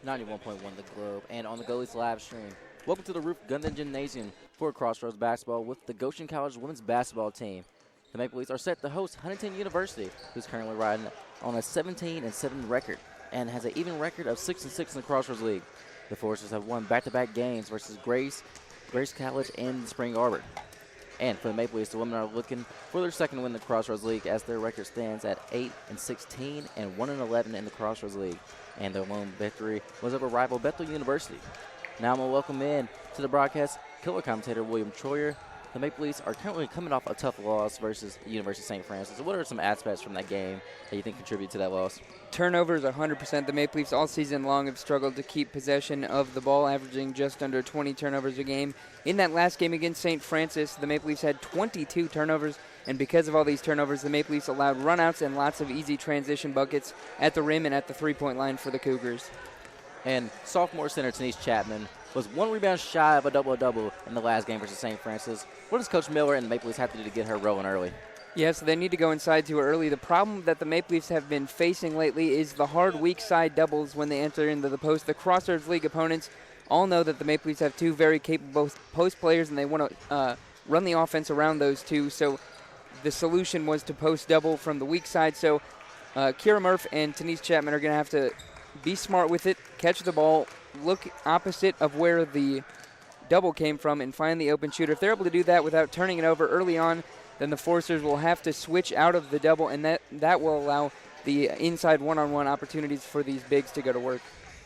91.1 The Globe, and on the Goalies live stream. Welcome to the Roof Gunton Gymnasium for Crossroads Basketball with the Goshen College women's basketball team. The Maple Leafs are set to host Huntington University, who's currently riding on a 17-7 record and has an even record of 6-6 in the Crossroads League. The Foresters have won back-to-back games versus Grace College and Spring Arbor. And for the Maple Leafs, the women are looking for their second win in the Crossroads League as their record stands at 8-16 and 1-11 in the Crossroads League. And their lone victory was over rival Bethel University. Now I'm going to welcome in to the broadcast color commentator William Troyer. The Maple Leafs are currently coming off a tough loss versus the University of St. Francis. What are some aspects from that game that you think contribute to that loss? Turnovers, 100%. The Maple Leafs all season long have struggled to keep possession of the ball, averaging just under 20 turnovers a game. In that last game against St. Francis, the Maple Leafs had 22 turnovers, and because of all these turnovers, the Maple Leafs allowed runouts and lots of easy transition buckets at the rim and at the three-point line for the Cougars. And sophomore center Denise Chapman was one rebound shy of a double-double in the last game versus St. Francis. What does Coach Miller and the Maple Leafs have to do to get her rolling early? Yes, they need to go inside to her early. The problem that the Maple Leafs have been facing lately is the hard weak side doubles when they enter into the post. The Crossroads League opponents all know that the Maple Leafs have two very capable post players, and they want to run the offense around those two. So the solution was to post double from the weak side. So Kira Murph and Denise Chapman are going to have to be smart with it, catch the ball, look opposite of where the double came from, and find the open shooter. If they're able to do that without turning it over early on, then the Foresters will have to switch out of the double, and that will allow the inside one-on-one opportunities for these bigs to go to work.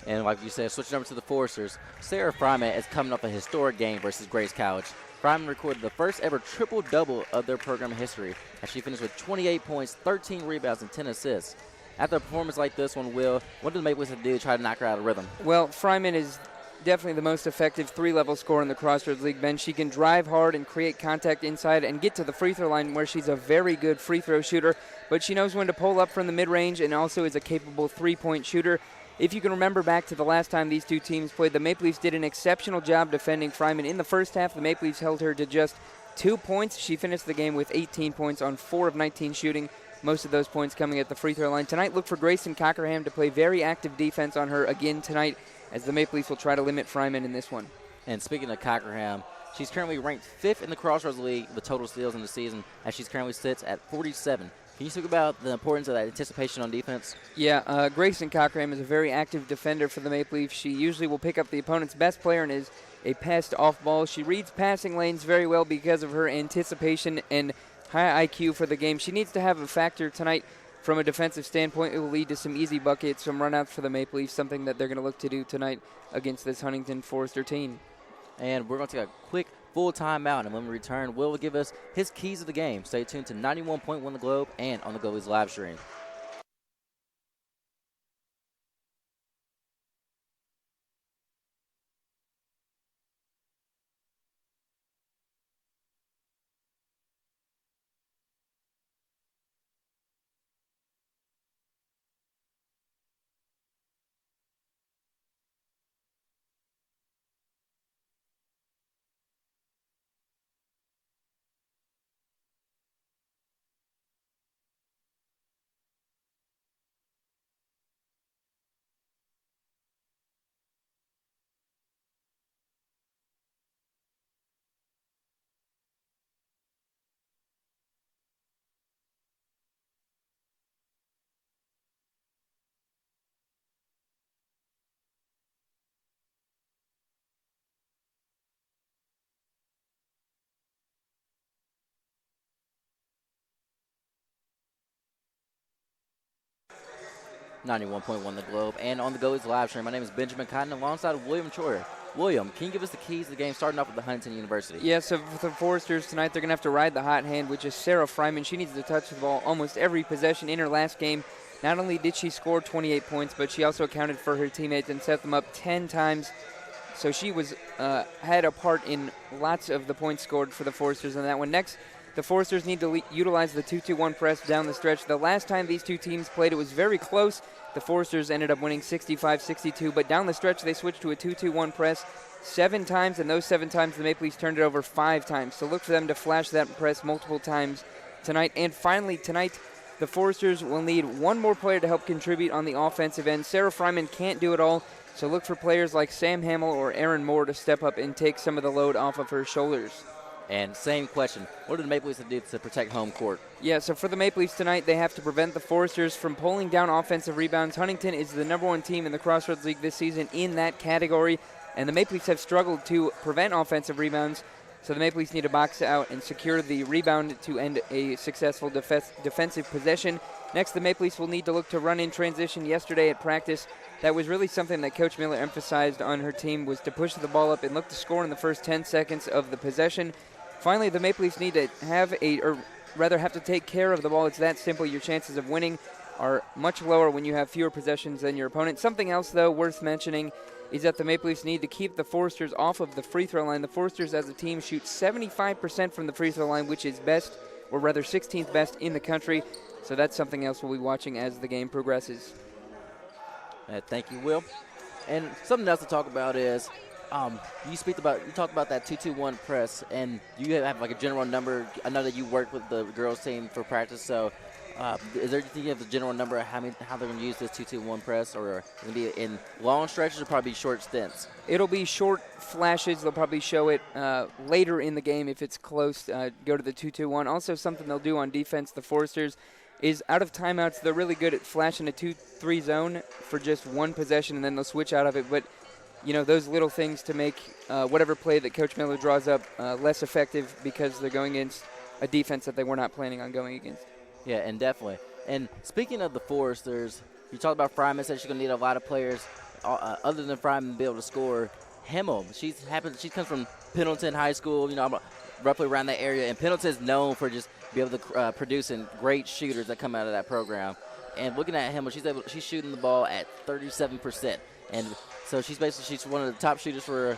And like you said, switching over to the Foresters, Sarah Fryman is coming off a historic game versus Grace College. Fryman recorded the first ever triple-double of their program history as she finished with 28 points, 13 rebounds, and 10 assists. After a performance like this one, Will, what do the Maple Leafs have to do to try to knock her out of rhythm? Well, Fryman is definitely the most effective three-level scorer in the Crossroads League bench. She can drive hard and create contact inside and get to the free throw line where she's a very good free throw shooter, but she knows when to pull up from the mid-range and also is a capable three-point shooter. If you can remember back to the last time these two teams played, the Maple Leafs did an exceptional job defending Fryman. In the first half, the Maple Leafs held her to just 2 points. She finished the game with 18 points on 4 of 19 shooting, most of those points coming at the free throw line. Tonight, look for Grayson Cockerham to play very active defense on her again tonight, as the Maple Leafs will try to limit Fryman in this one. And speaking of Cockerham, she's currently ranked 5th in the Crossroads League with total steals in the season, as she's currently sits at 47. Can you speak about the importance of that anticipation on defense? Yeah, Grayson Cockerham is a very active defender for the Maple Leafs. She usually will pick up the opponent's best player and is a pest off ball. She reads passing lanes very well because of her anticipation and high IQ for the game. She needs to have a factor tonight from a defensive standpoint. It will lead to some easy buckets, some runouts for the Maple Leafs, something that they're going to look to do tonight against this Huntington Forester team. And we're going to take a quick full timeout, and when we return, Will give us his keys of the game. Stay tuned to 91.1 The Globe and on the Goalies live stream. .1 The Globe and on the Goalies live stream. My name is Benjamin Cotton alongside William Troyer. William, can you give us the keys to the game starting off with the Huntington University? Yeah, so for the Foresters tonight, they're going to have to ride the hot hand, which is Sarah Fryman. She needs to touch the ball almost every possession. In her last game, not only did she score 28 points, but she also accounted for her teammates and set them up 10 times. So she was had a part in lots of the points scored for the Foresters on that one. Next, the Foresters need to utilize the 2-2-1 press down the stretch. The last time these two teams played, it was very close. The Foresters ended up winning 65-62, but down the stretch, they switched to a 2-2-1 press 7 times, and those 7 times, the Maple Leafs turned it over 5 times. So look for them to flash that press multiple times tonight. And finally, tonight, the Foresters will need one more player to help contribute on the offensive end. Sarah Fryman can't do it all. So look for players like Sam Hamill or Aaron Moore to step up and take some of the load off of her shoulders. And same question, what do the Maple Leafs do to protect home court? Yeah, so for the Maple Leafs tonight, they have to prevent the Foresters from pulling down offensive rebounds. Huntington is the #1 team in the Crossroads League this season in that category, and the Maple Leafs have struggled to prevent offensive rebounds. So the Maple Leafs need to box out and secure the rebound to end a successful defensive possession. Next, the Maple Leafs will need to look to run in transition. Yesterday at practice, that was really something that Coach Miller emphasized on her team, was to push the ball up and look to score in the first 10 seconds of the possession. Finally, the Maple Leafs need to have to take care of the ball. It's that simple. Your chances of winning are much lower when you have fewer possessions than your opponent. Something else, though, worth mentioning is that the Maple Leafs need to keep the Foresters off of the free throw line. The Foresters as a team shoot 75% from the free throw line, which is best, or rather 16th best in the country. So that's something else we'll be watching as the game progresses. Thank you, Will. And something else to talk about is you talked about that 2-2-1 press, and you have like a general number. I know that you work with the girls team for practice, so is there anything you have a general number of how they're going to use this 2-2-1 press, or is it going to be in long stretches or probably short stints? It'll be short flashes. They'll probably show it later in the game if it's close. Go to the 2-2-1. Also, something they'll do on defense, the Foresters, is out of timeouts. They're really good at flashing a 2-3 zone for just one possession, and then they'll switch out of it. But those little things to make whatever play that Coach Miller draws up less effective, because they're going against a defense that they were not planning on going against. Yeah, and definitely. And speaking of the Foresters, you talked about Fryman, said she's going to need a lot of players other than Fryman to be able to score. Himmel, she comes from Pendleton High School, roughly around that area, and Pendleton is known for just be able to producing great shooters that come out of that program. And looking at Himmel, she's shooting the ball at 37%, and so she's one of the top shooters for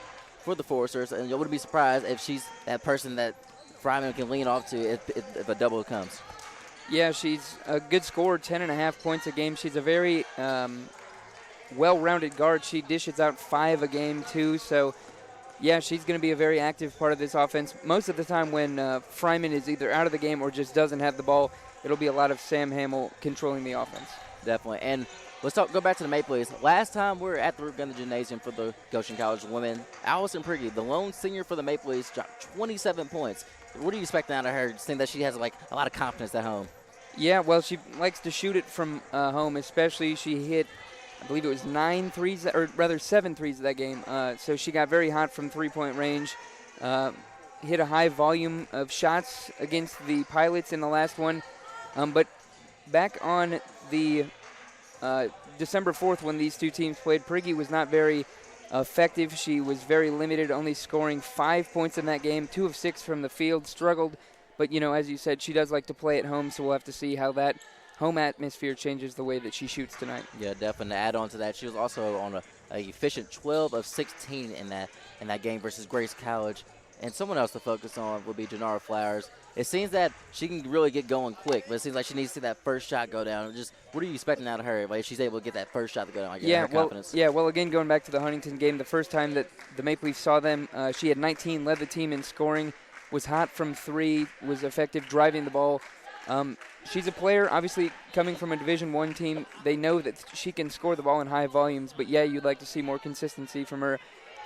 the Foresters, and you wouldn't be surprised if she's that person that Fryman can lean off to if a double comes. Yeah, she's a good scorer, 10.5 points a game. She's a very well-rounded guard. She dishes out 5 a game, too. So, yeah, she's going to be a very active part of this offense. Most of the time when Fryman is either out of the game or just doesn't have the ball, it'll be a lot of Sam Hamill controlling the offense. Definitely. And let's go back to the Maple Leafs. Last time we were at the Ruth Gunther Gymnasium for the Goshen College women, Allison Prigge, the lone senior for the Maple Leafs, dropped 27 points. What do you expect out of her, seeing that she has a lot of confidence at home? Yeah, well, she likes to shoot it from home, especially. She hit, I believe it was 7 threes that game. So she got very hot from three-point range, hit a high volume of shots against the Pilots in the last one. But back on the December 4th when these two teams played, Prigge was not very effective. She was very limited, only scoring 5 points in that game, 2 of 6 from the field, struggled. But, as you said, she does like to play at home, so we'll have to see how that home atmosphere changes the way that she shoots tonight. Yeah, definitely. To add on to that, she was also on a efficient 12 of 16 in that game versus Grace College. And someone else to focus on will be Janara Flowers. It seems that she can really get going quick, but it seems like she needs to see that first shot go down. Just what are you expecting out of her? If she's able to get that first shot to go down, confidence. Well, again, going back to the Huntington game, the first time that the Maple Leafs saw them, she had 19, led the team in scoring, was hot from 3, was effective driving the ball. She's a player, obviously, coming from a Division I team. They know that she can score the ball in high volumes, but, yeah, you'd like to see more consistency from her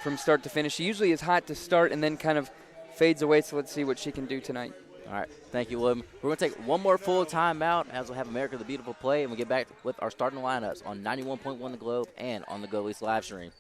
from start to finish. She usually is hot to start and then kind of fades away, so let's see what she can do tonight. All right, thank you, William. We're going to take one more full timeout as we'll have America the Beautiful play, and we'll get back with our starting lineups on 91.1 The Globe and on the Go Leafs live stream.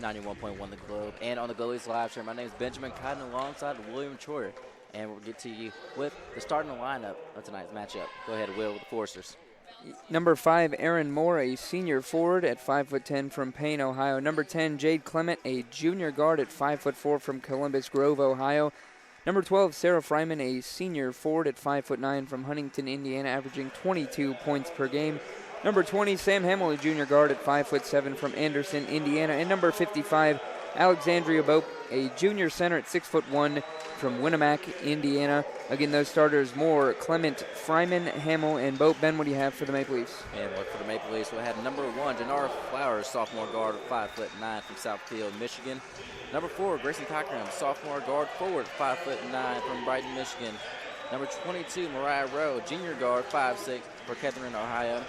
91.1 The Globe. And on the goalies live stream, my name is Benjamin Cotton alongside William Troyer. And we'll get to you with the starting lineup of tonight's matchup. Go ahead, Will, with the Forcers. Number 5, Aaron Moore, a senior forward at 5'10" from Payne, Ohio. Number 10, Jade Clement, a junior guard at 5'4" from Columbus Grove, Ohio. Number 12, Sarah Fryman, a senior forward at 5'9" from Huntington, Indiana, averaging 22 points per game. Number 20, Sam Hamill, a junior guard at 5'7" from Anderson, Indiana. And number 55, Alexandria Bope, a junior center at 6'1" from Winnemac, Indiana. Again, those starters: Moore, Clement, Fryman, Hamill, and Bope. Ben, what do you have for the Maple Leafs? And look for the Maple Leafs. We had number 1, Janara Flowers, sophomore guard at 5'9" from Southfield, Michigan. Number 4, Grayson Cochran, sophomore guard forward, 5'9" from Brighton, Michigan. Number 22, Mariah Rowe, junior guard, 5'6" for Kettering, Ohio.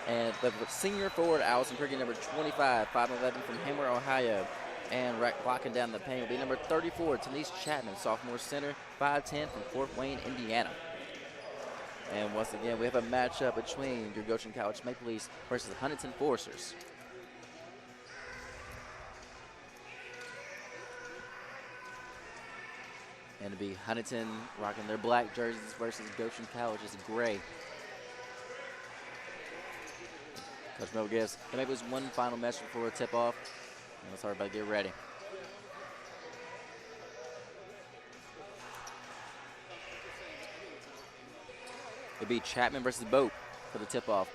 And the senior forward, Allison Priggy, number 25, 5'11" from Hammer, Ohio. And blocking down the paint will be number 34, Denise Chapman, sophomore center, 5'10" from Fort Wayne, Indiana. And once again, we have a matchup between your Goshen College Maple Leafs versus the Huntington Forcers. And to be Huntington rocking their black jerseys versus Goshen College's gray. Coach Mel gives the Maple Leafs one final message before a tip-off. And let's everybody get ready. It'll be Chapman versus Bope for the tip-off.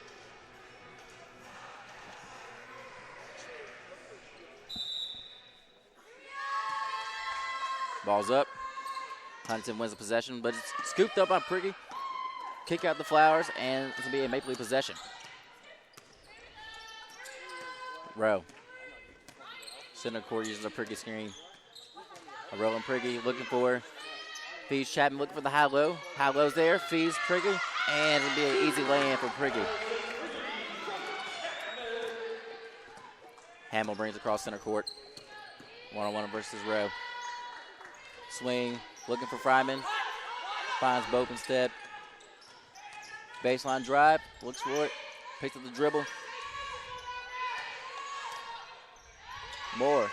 Ball's up. Huntington wins the possession, but it's scooped up by Priggy. Kick out the Flowers, and it's going to be a Maple Leaf possession. Rowe. Center court uses a Priggy screen. A rolling Priggy looking for. Feeds Chapman looking for the high-low. High-low's there. Feeds Priggy. And it'll be an easy lay-in for Priggy. Hamill brings across center court. One-on-one versus Rowe. Swing. Looking for Fryman. Finds Bope instead. Baseline drive. Looks for it. Picks up the dribble. Moore.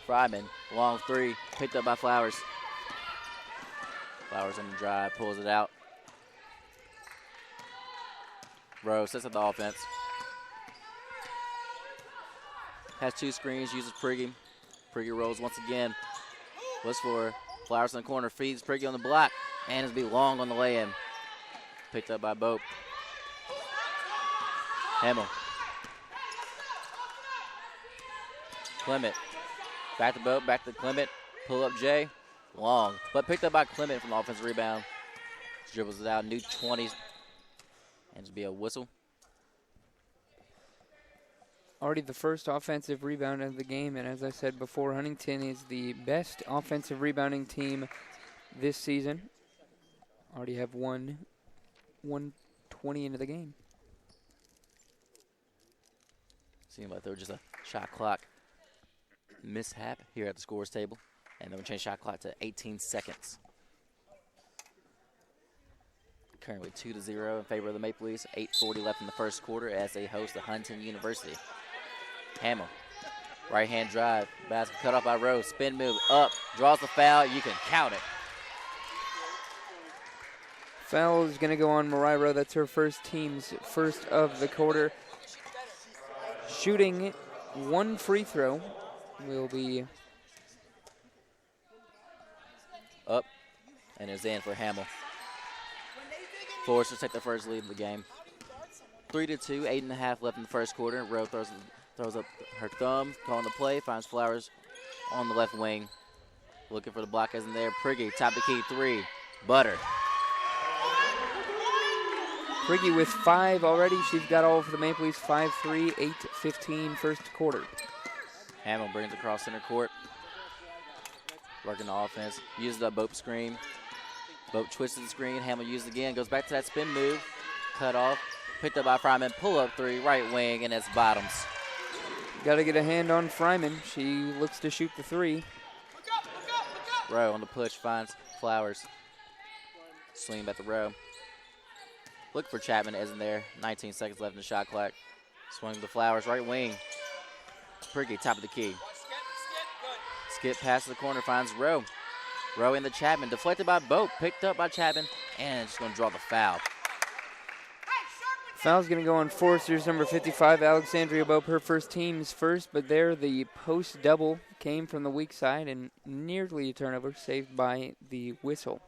Fryman, long three, picked up by Flowers. Flowers on the drive, pulls it out. Rowe sets up the offense. Has 2 screens, uses Priggy. Priggy rolls once again. Looks for Flowers in the corner, feeds Priggy on the block, and it'll be long on the lay-in. Picked up by Bope. Hamill. Clement. Back to Bope, back to Clement. Pull up Jay. Long. But picked up by Clement from the offensive rebound. Dribbles it out. New 20s. And it'll be a whistle. Already the first offensive rebound of the game. And as I said before, Huntington is the best offensive rebounding team this season. Already have 1:20 into the game. Seems like there was just a shot clock mishap here at the scores table. And then we change shot clock to 18 seconds. Currently 2-0 in favor of the Maple Leafs. 8:40 left in the first quarter as they host the Huntington University. Hamill, right hand drive. Basket cut off by Rose. Spin move up. Draws the foul. You can count it. Foul is going to go on Mariah Rowe. That's her team's first of the quarter. Shooting 1 free throw will be up, and it's in for Hamill. Forced to take the first lead of the game. 3-2, 8.5 left in the first quarter. Rowe throws up her thumb, calling the play, finds Flowers on the left wing. Looking for the block as in there. Priggy, top the key, 3. Butter. Priggy with 5 already. She's got all for the Maple Leafs. 5-3, 8-15 first quarter. Hamill brings across center court. Working the offense. Uses the Bope screen. Bope twists the screen. Hamill uses it again. Goes back to that spin move. Cut off. Picked up by Fryman. Pull up 3. Right wing. And it's bottoms. Got to get a hand on Fryman. She looks to shoot the 3. Rowe on the push. Finds Flowers. Swing back to Rowe. Look for Chapman. Isn't there. 19 seconds left in the shot clock. Swing to Flowers. Right wing. Priggy, top of the key. Skip past the corner, finds Rowe. Rowe into Chapman, deflected by Boat, picked up by Chapman, and just going to draw the foul. Foul's going to go on Foresters, number 55, Alexandria Bope, her first team's first, but there the post double came from the weak side and nearly a turnover, saved by the whistle.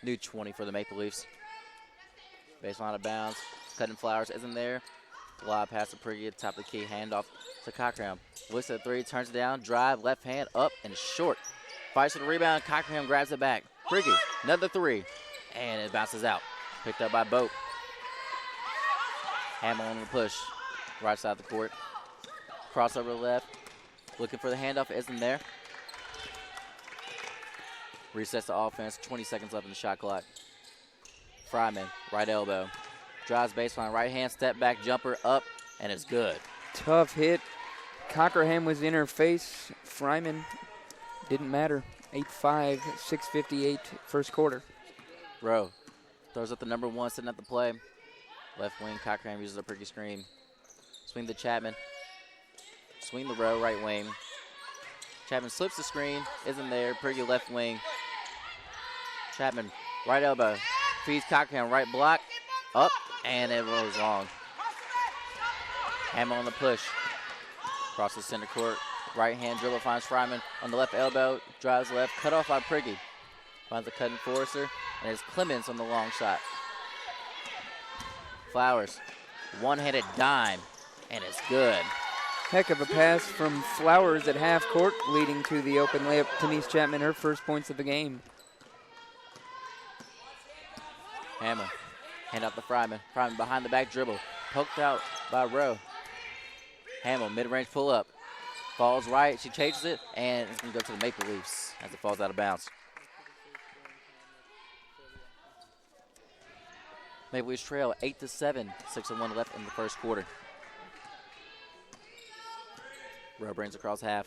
New 20 for the Maple Leafs. Baseline out of bounds. Cutting Flowers isn't there. Lob pass to Priggy at the top of the key. Handoff to Cockerham. Looks at three, turns it down, drive, left hand, up, and short. Fights for the rebound. Cockerham grabs it back. Priggy, another three, and it bounces out. Picked up by Boat. Hamill on the push. Right side of the court. Crossover left. Looking for the handoff, isn't there. Resets the offense. 20 seconds left in the shot clock. Fryman, right elbow. Drives baseline, right hand, step back, jumper, up, and it's good. Tough hit. Cockerham was in her face. Fryman didn't matter. 8-5, 6:58, first quarter. Rowe throws up the number one, sitting at the play. Left wing, Cockerham uses a Priggy screen. Swing to Chapman. Swing the Rowe, right wing. Chapman slips the screen, isn't there. Priggy left wing. Chapman, right elbow. Feeds Cockerham, right block. Up, and it rolls long. Hamill on the push. Across the center court. Right hand dribble finds Fryman on the left elbow. Drives left, cut off by Priggy. Finds the cutting Forrester, and it's Clemens on the long shot. Flowers, one-handed dime, and it's good. Heck of a pass from Flowers at half court, leading to the open layup. Denise Chapman, her first points of the game. Hamill, hand out to Fryman. Fryman behind the back dribble, poked out by Rowe. Hamill, mid-range pull-up. Falls right, she chases it, and it's going to go to the Maple Leafs as it falls out of bounds. Maple Leafs trail 8-7, 6:01 left in the first quarter. Rowe brings across half.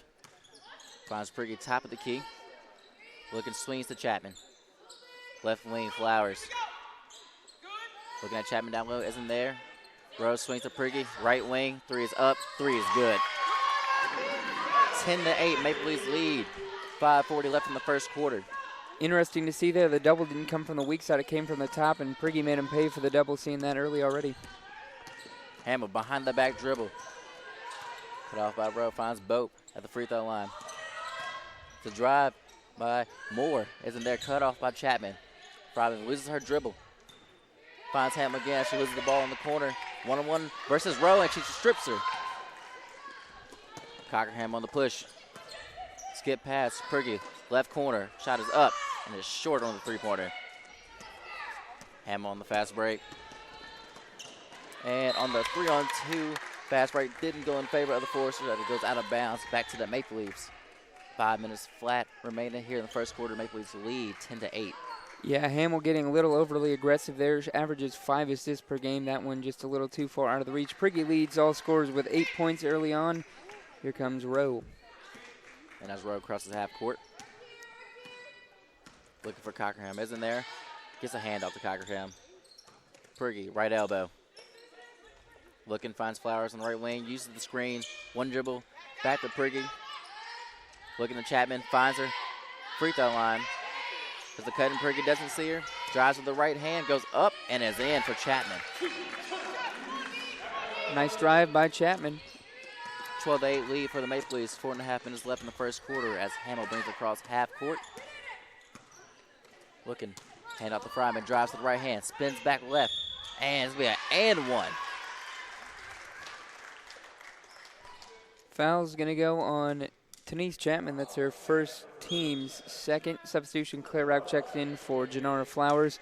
Finds Priggy top of the key. Looking, swings to Chapman. Left wing, Flowers. Looking at Chapman down low, isn't there. Rowe swings to Priggy, right wing, three is up, three is good. 10-8, Maple Leafs lead. 5:40 left in the first quarter. Interesting to see there, the double didn't come from the weak side, it came from the top, and Priggy made him pay for the double, seeing that early already. Hamill behind the back dribble. Cut off by Rowe, finds Boat at the free throw line. The drive by Moore isn't there, cut off by Chapman. Fryman loses her dribble. Finds Hamill again, she loses the ball in the corner. One-on-one versus Rowe, and she strips her. Cockerham on the push. Skip pass, Priggy, left corner. Shot is up, and it's short on the three-pointer. Hamill on the fast break. And on the 3-on-2, fast break didn't go in favor of the Foresters as it goes out of bounds back to the Maple Leafs. 5 minutes flat remaining here in the first quarter. Maple Leafs lead 10-8. Yeah, Hamill getting a little overly aggressive there. She averages 5 assists per game. That one just a little too far out of the reach. Priggy leads all scorers with 8 points early on. Here comes Rowe. And as Rowe crosses half court. Looking for Cockerham, isn't there? Gets a hand off to Cockerham. Priggy, right elbow. Looking, finds Flowers on the right wing, uses the screen. One dribble, back to Priggy. Looking to Chapman, finds her. Free throw line. As the cutting Priggy doesn't see her. Drives with the right hand, goes up, and is in for Chapman. Nice drive by Chapman. 12-8 lead for the Maple Leafs. 4.5 minutes left in the first quarter as Hamill brings across half court. Looking, hand off to Fryman, drives to the right hand, spins back left, and it's going to be an and one. Foul's going to go on Denise Chapman. That's her first team's second. Substitution, Claire Rauch checks in for Janara Flowers.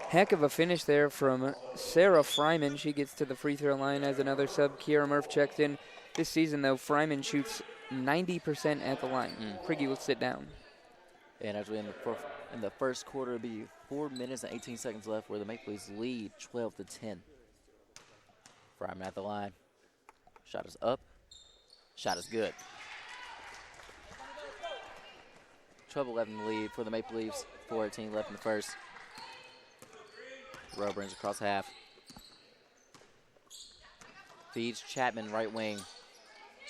Heck of a finish there from Sarah Fryman. She gets to the free throw line as another sub. Kiera Murph checks in. This season, though, Fryman shoots 90% at the line. Priggy will sit down. And as we in the first quarter, it'll be 4 minutes and 18 seconds left where the Maple Leafs lead 12-10. Fryman at the line. Shot is up. Shot is good. 12-11 lead for the Maple Leafs. 4:18 left in the first. Rowe brings across half. Feeds Chapman, right wing.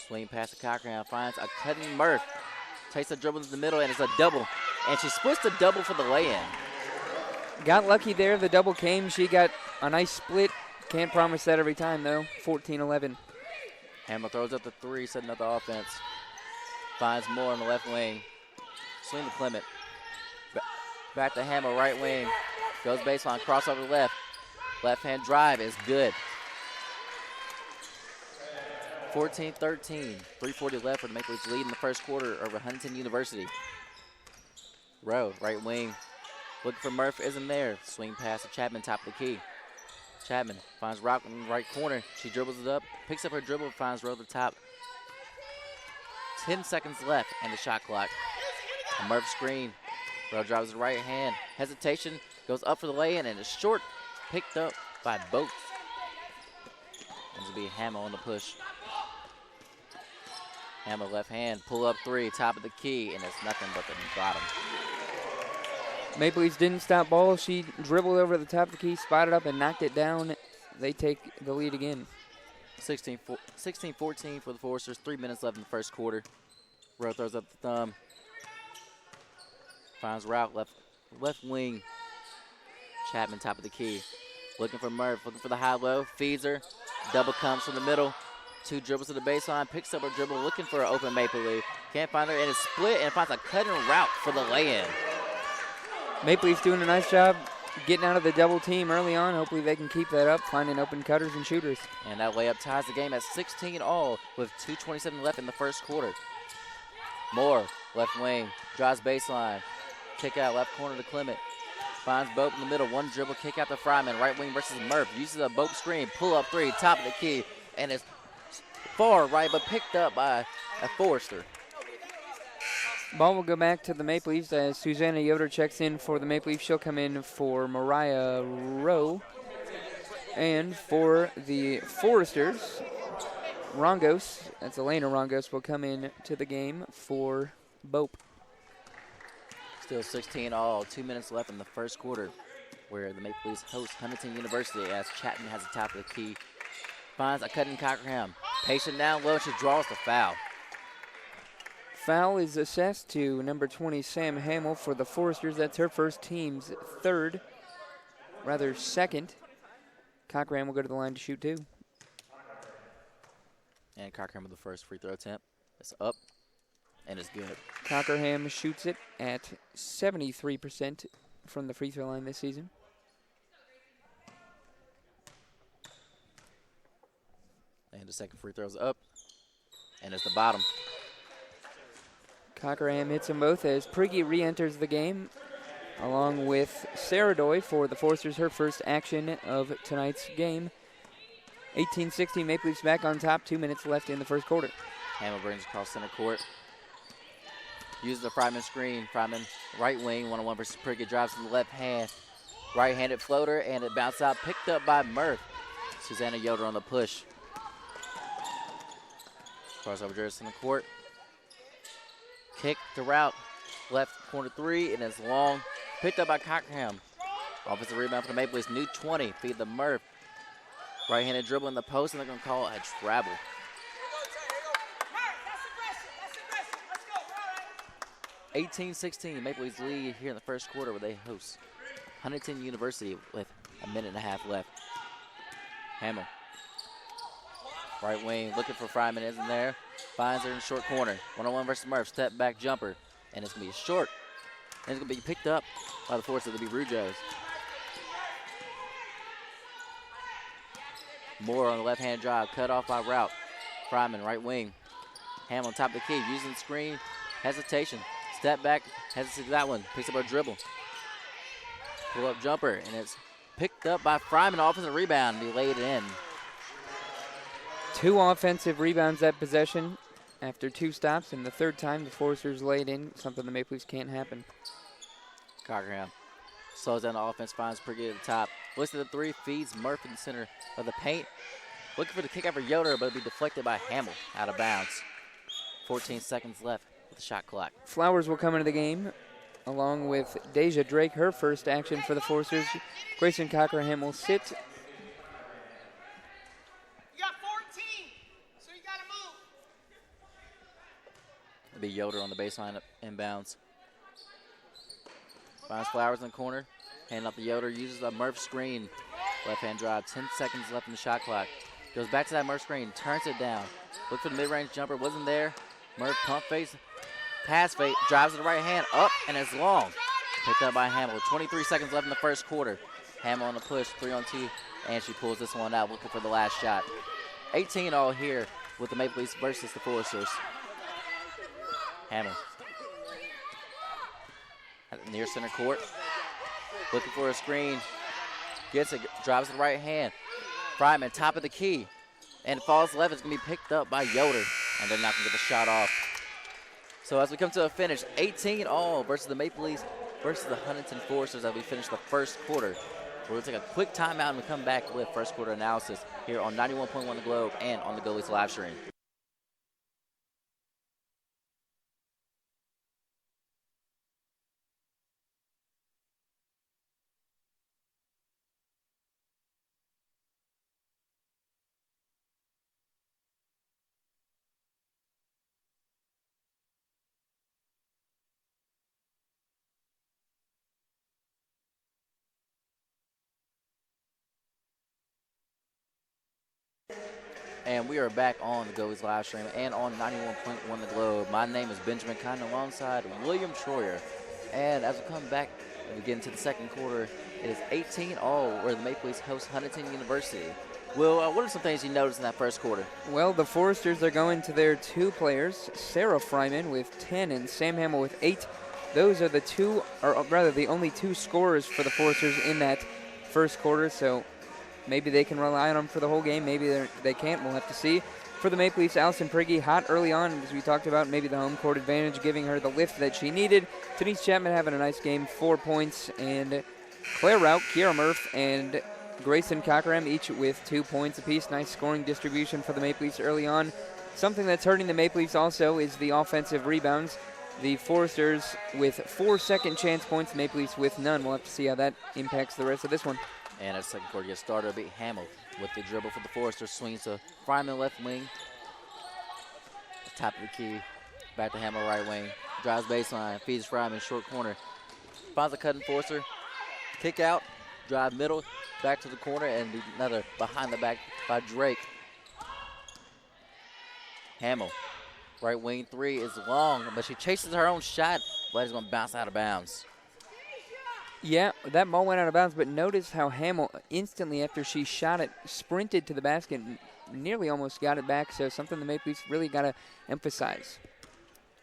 Swing past the Cochran, finds a cutting Murph. Takes a dribble in the middle, and it's a double. And she splits the double for the lay-in. Got lucky there. The double came. She got a nice split. Can't promise that every time, though. 14-11. Hamill throws up the three, setting up the offense. Finds Moore on the left wing. Swing to Clement. Back to Hamill, right wing. Goes baseline, crossover left. Left-hand drive is good. 14-13. 3:40 left for the Maple Leafs lead in the first quarter over Huntington University. Rowe, right wing. Looking for Murph, isn't there. Swing pass to Chapman, top of the key. Chapman finds Rock in the right corner. She dribbles it up, picks up her dribble, finds Rowe at the top. 10 seconds left and the shot clock. A Murph screen. Rowe drives the right hand. Hesitation, goes up for the lay-in, and it's short. Picked up by both. It's going to be Hamill on the push. Hamill left hand, pull up three, top of the key, and it's nothing but the bottom. Maple Leafs didn't stop ball. She dribbled over the top of the key, spotted up, and knocked it down. They take the lead again. 16-14 for the Foresters. 3 minutes left in the first quarter. Rowe throws up the thumb. Finds route left wing. Chapman top of the key. Looking for Murph, looking for the high-low. Feeds her. Double comes from the middle. 2 dribbles to the baseline. Picks up her dribble, looking for an open Maple Leaf. Can't find her, and it's split, and finds a cutting route for the lay-in. Maple Leafs doing a nice job getting out of the double team early on. Hopefully they can keep that up, finding open cutters and shooters. And that layup ties the game at 16 all with 2:27 left in the first quarter. Moore, left wing, drives baseline. Kick out left corner to Clement. Finds Bope in the middle. 1 dribble, kick out to Fryman. Right wing versus Murph. Uses a Bope screen. Pull up 3, top of the key. And it's far right, but picked up by a Forrester. Ball will go back to the Maple Leafs as Susanna Yoder checks in for the Maple Leafs. She'll come in for Mariah Rowe. And for the Foresters, Rongos, that's Elena Rongos, will come in to the game for Bope. Still 16 all, 2 minutes left in the first quarter, where the Maple Leafs host Huntington University as Chapman has the top of the key. Finds a cutting Cockerham. Patient down low, she draws the foul. Foul is assessed to number 20, Sam Hamill, for the Foresters. That's her first, team's second. Cockerham will go to the line to shoot 2. And Cockerham with the first free throw attempt. It's up, and it's good. Cockerham shoots it at 73% from the free throw line this season. And the second free throw's up, and it's the bottom. Cockerham hits them both as Prigge re-enters the game, along with Sarah Doy for the Foresters, her first action of tonight's game. 18-16, Maple Leafs back on top, 2 minutes left in the first quarter. Hamill brings across center court. Uses the Fryman screen. Fryman, right wing, 1-on-1 versus Prigge. Drives to the left hand. Right-handed floater, and it bounced out. Picked up by Murph. Susanna Yoder on the push. Crossover Jersey in the court. Kick to route. Left corner 3, and it's long. Picked up by Cockerham. Offensive rebound for the Maple Leafs. New 20. Feed the Murph. Right-handed dribble in the post, and they're going to call it a travel. 18-16, Maple Leafs lead here in the first quarter where they host Huntington University with a minute and a half left. Hamill. Right wing, looking for Fryman, isn't there. Finds her in the short corner. 1-on-1 versus Murph, step back jumper. And it's going to be short. And it's going to be picked up by the Force. It'll be Rujos. Moore on the left-hand drive, cut off by Route. Fryman, right wing. Hamill on top of the key, using the screen. Hesitation. Step back, hesitates that one. Picks up a dribble. Pull up jumper, and it's picked up by Fryman. Offensive rebound, and he laid it in. 2 offensive rebounds that possession after 2 stops, and the third time the Foresters laid in, something the Maple Leafs can't happen. Cockerham slows down the offense, finds Prigge at the top. Looks at the 3, feeds Murph in the center of the paint. Looking for the kick out for Yoder, but it'll be deflected by Hamill out of bounds. 14 seconds left with the shot clock. Flowers will come into the game along with Deja Drake, her first action for the Foresters. Grayson Cockerham will sit. It'll be Yoder on the baseline inbounds. Finds Flowers in the corner. Hand off the Yoder. Uses a Murph screen. Left-hand drive. 10 seconds left in the shot clock. Goes back to that Murph screen. Turns it down. Look for the mid-range jumper. Wasn't there. Murph pump face. Pass fake. Drives to the right hand. Up and it's long. Picked up by Hamill. 23 seconds left in the first quarter. Hamill on the push. 3-on-2. And she pulls this one out. Looking for the last shot. 18 all here with the Maple Leafs versus the Foresters. Hamill. Near center court. Looking for a screen. Gets it. Drives to the right hand. Fryman, top of the key. And falls left. It's going to be picked up by Yoder. And they're not going to get the shot off. So as we come to a finish, 18 all versus the Maple Leafs versus the Huntington Foresters as we finish the first quarter. We're going to take a quick timeout and we come back with first quarter analysis here on 91.1 The Globe and on the GoshenMapleLeafs live stream. And we are back on the GoshenMapleLeafs live stream and on 91.1 The Globe. My name is Benjamin Kine alongside William Troyer. And as we come back and we get into the second quarter, it is 18 all where the Maple Leafs host Huntington University. Will, what are some things you noticed in that first quarter? Well, the Foresters are going to their two players, Sarah Fryman with 10 and Sam Hamill with 8. Those are the only two scorers for the Foresters in that first quarter, so maybe they can rely on them for the whole game. Maybe they can't. We'll have to see. For the Maple Leafs, Allison Prigge hot early on, as we talked about, maybe the home court advantage giving her the lift that she needed. Denise Chapman having a nice game, 4 points. And Claire Rauch, Kiera Murph, and Grayson Cockerham each with 2 points apiece. Nice scoring distribution for the Maple Leafs early on. Something that's hurting the Maple Leafs also is the offensive rebounds. The Foresters with 4 second chance points, the Maple Leafs with none. We'll have to see how that impacts the rest of this one. And as second quarter gets started, it'll be Hamill with the dribble for the Foresters. Swings to Fryman left wing. Top of the key. Back to Hamill right wing. Drives baseline. Feeds Fryman short corner. Finds a cutting Forester. Kick out. Drive middle. Back to the corner. And another behind the back by Drake. Hamill. Right wing three is long. But she chases her own shot. But it's going to bounce out of bounds. Yeah, that ball went out of bounds, but notice how Hamill instantly after she shot it, sprinted to the basket, nearly almost got it back, so something the Maple Leafs really got to emphasize.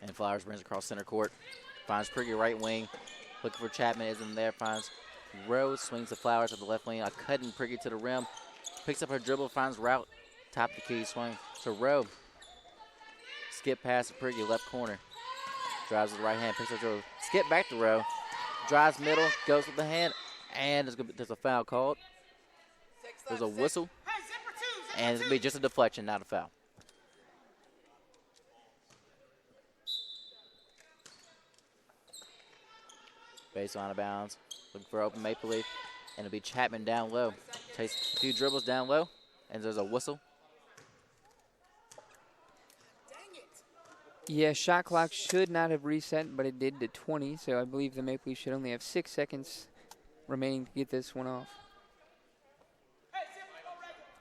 And Flowers brings across center court. Finds Prigge right wing. Looking for Chapman, isn't there. Finds Rose, swings the Flowers at the left wing. A cutting Prigge to the rim. Picks up her dribble, finds Route. Top the key, swing to Rowe. Skip past to Prigge, left corner. Drives with the right hand, picks up dribble. Skip back to Rowe. Drives middle, goes with the hand, and there's a foul called. There's a whistle, and it's going to be just a deflection, not a foul. Baseline out of bounds, looking for open Maple Leaf, and it'll be Chapman down low. Takes a few dribbles down low, and there's a whistle. Yeah, shot clock should not have reset, but it did to 20, so I believe the Maple Leafs should only have 6 seconds remaining to get this one off.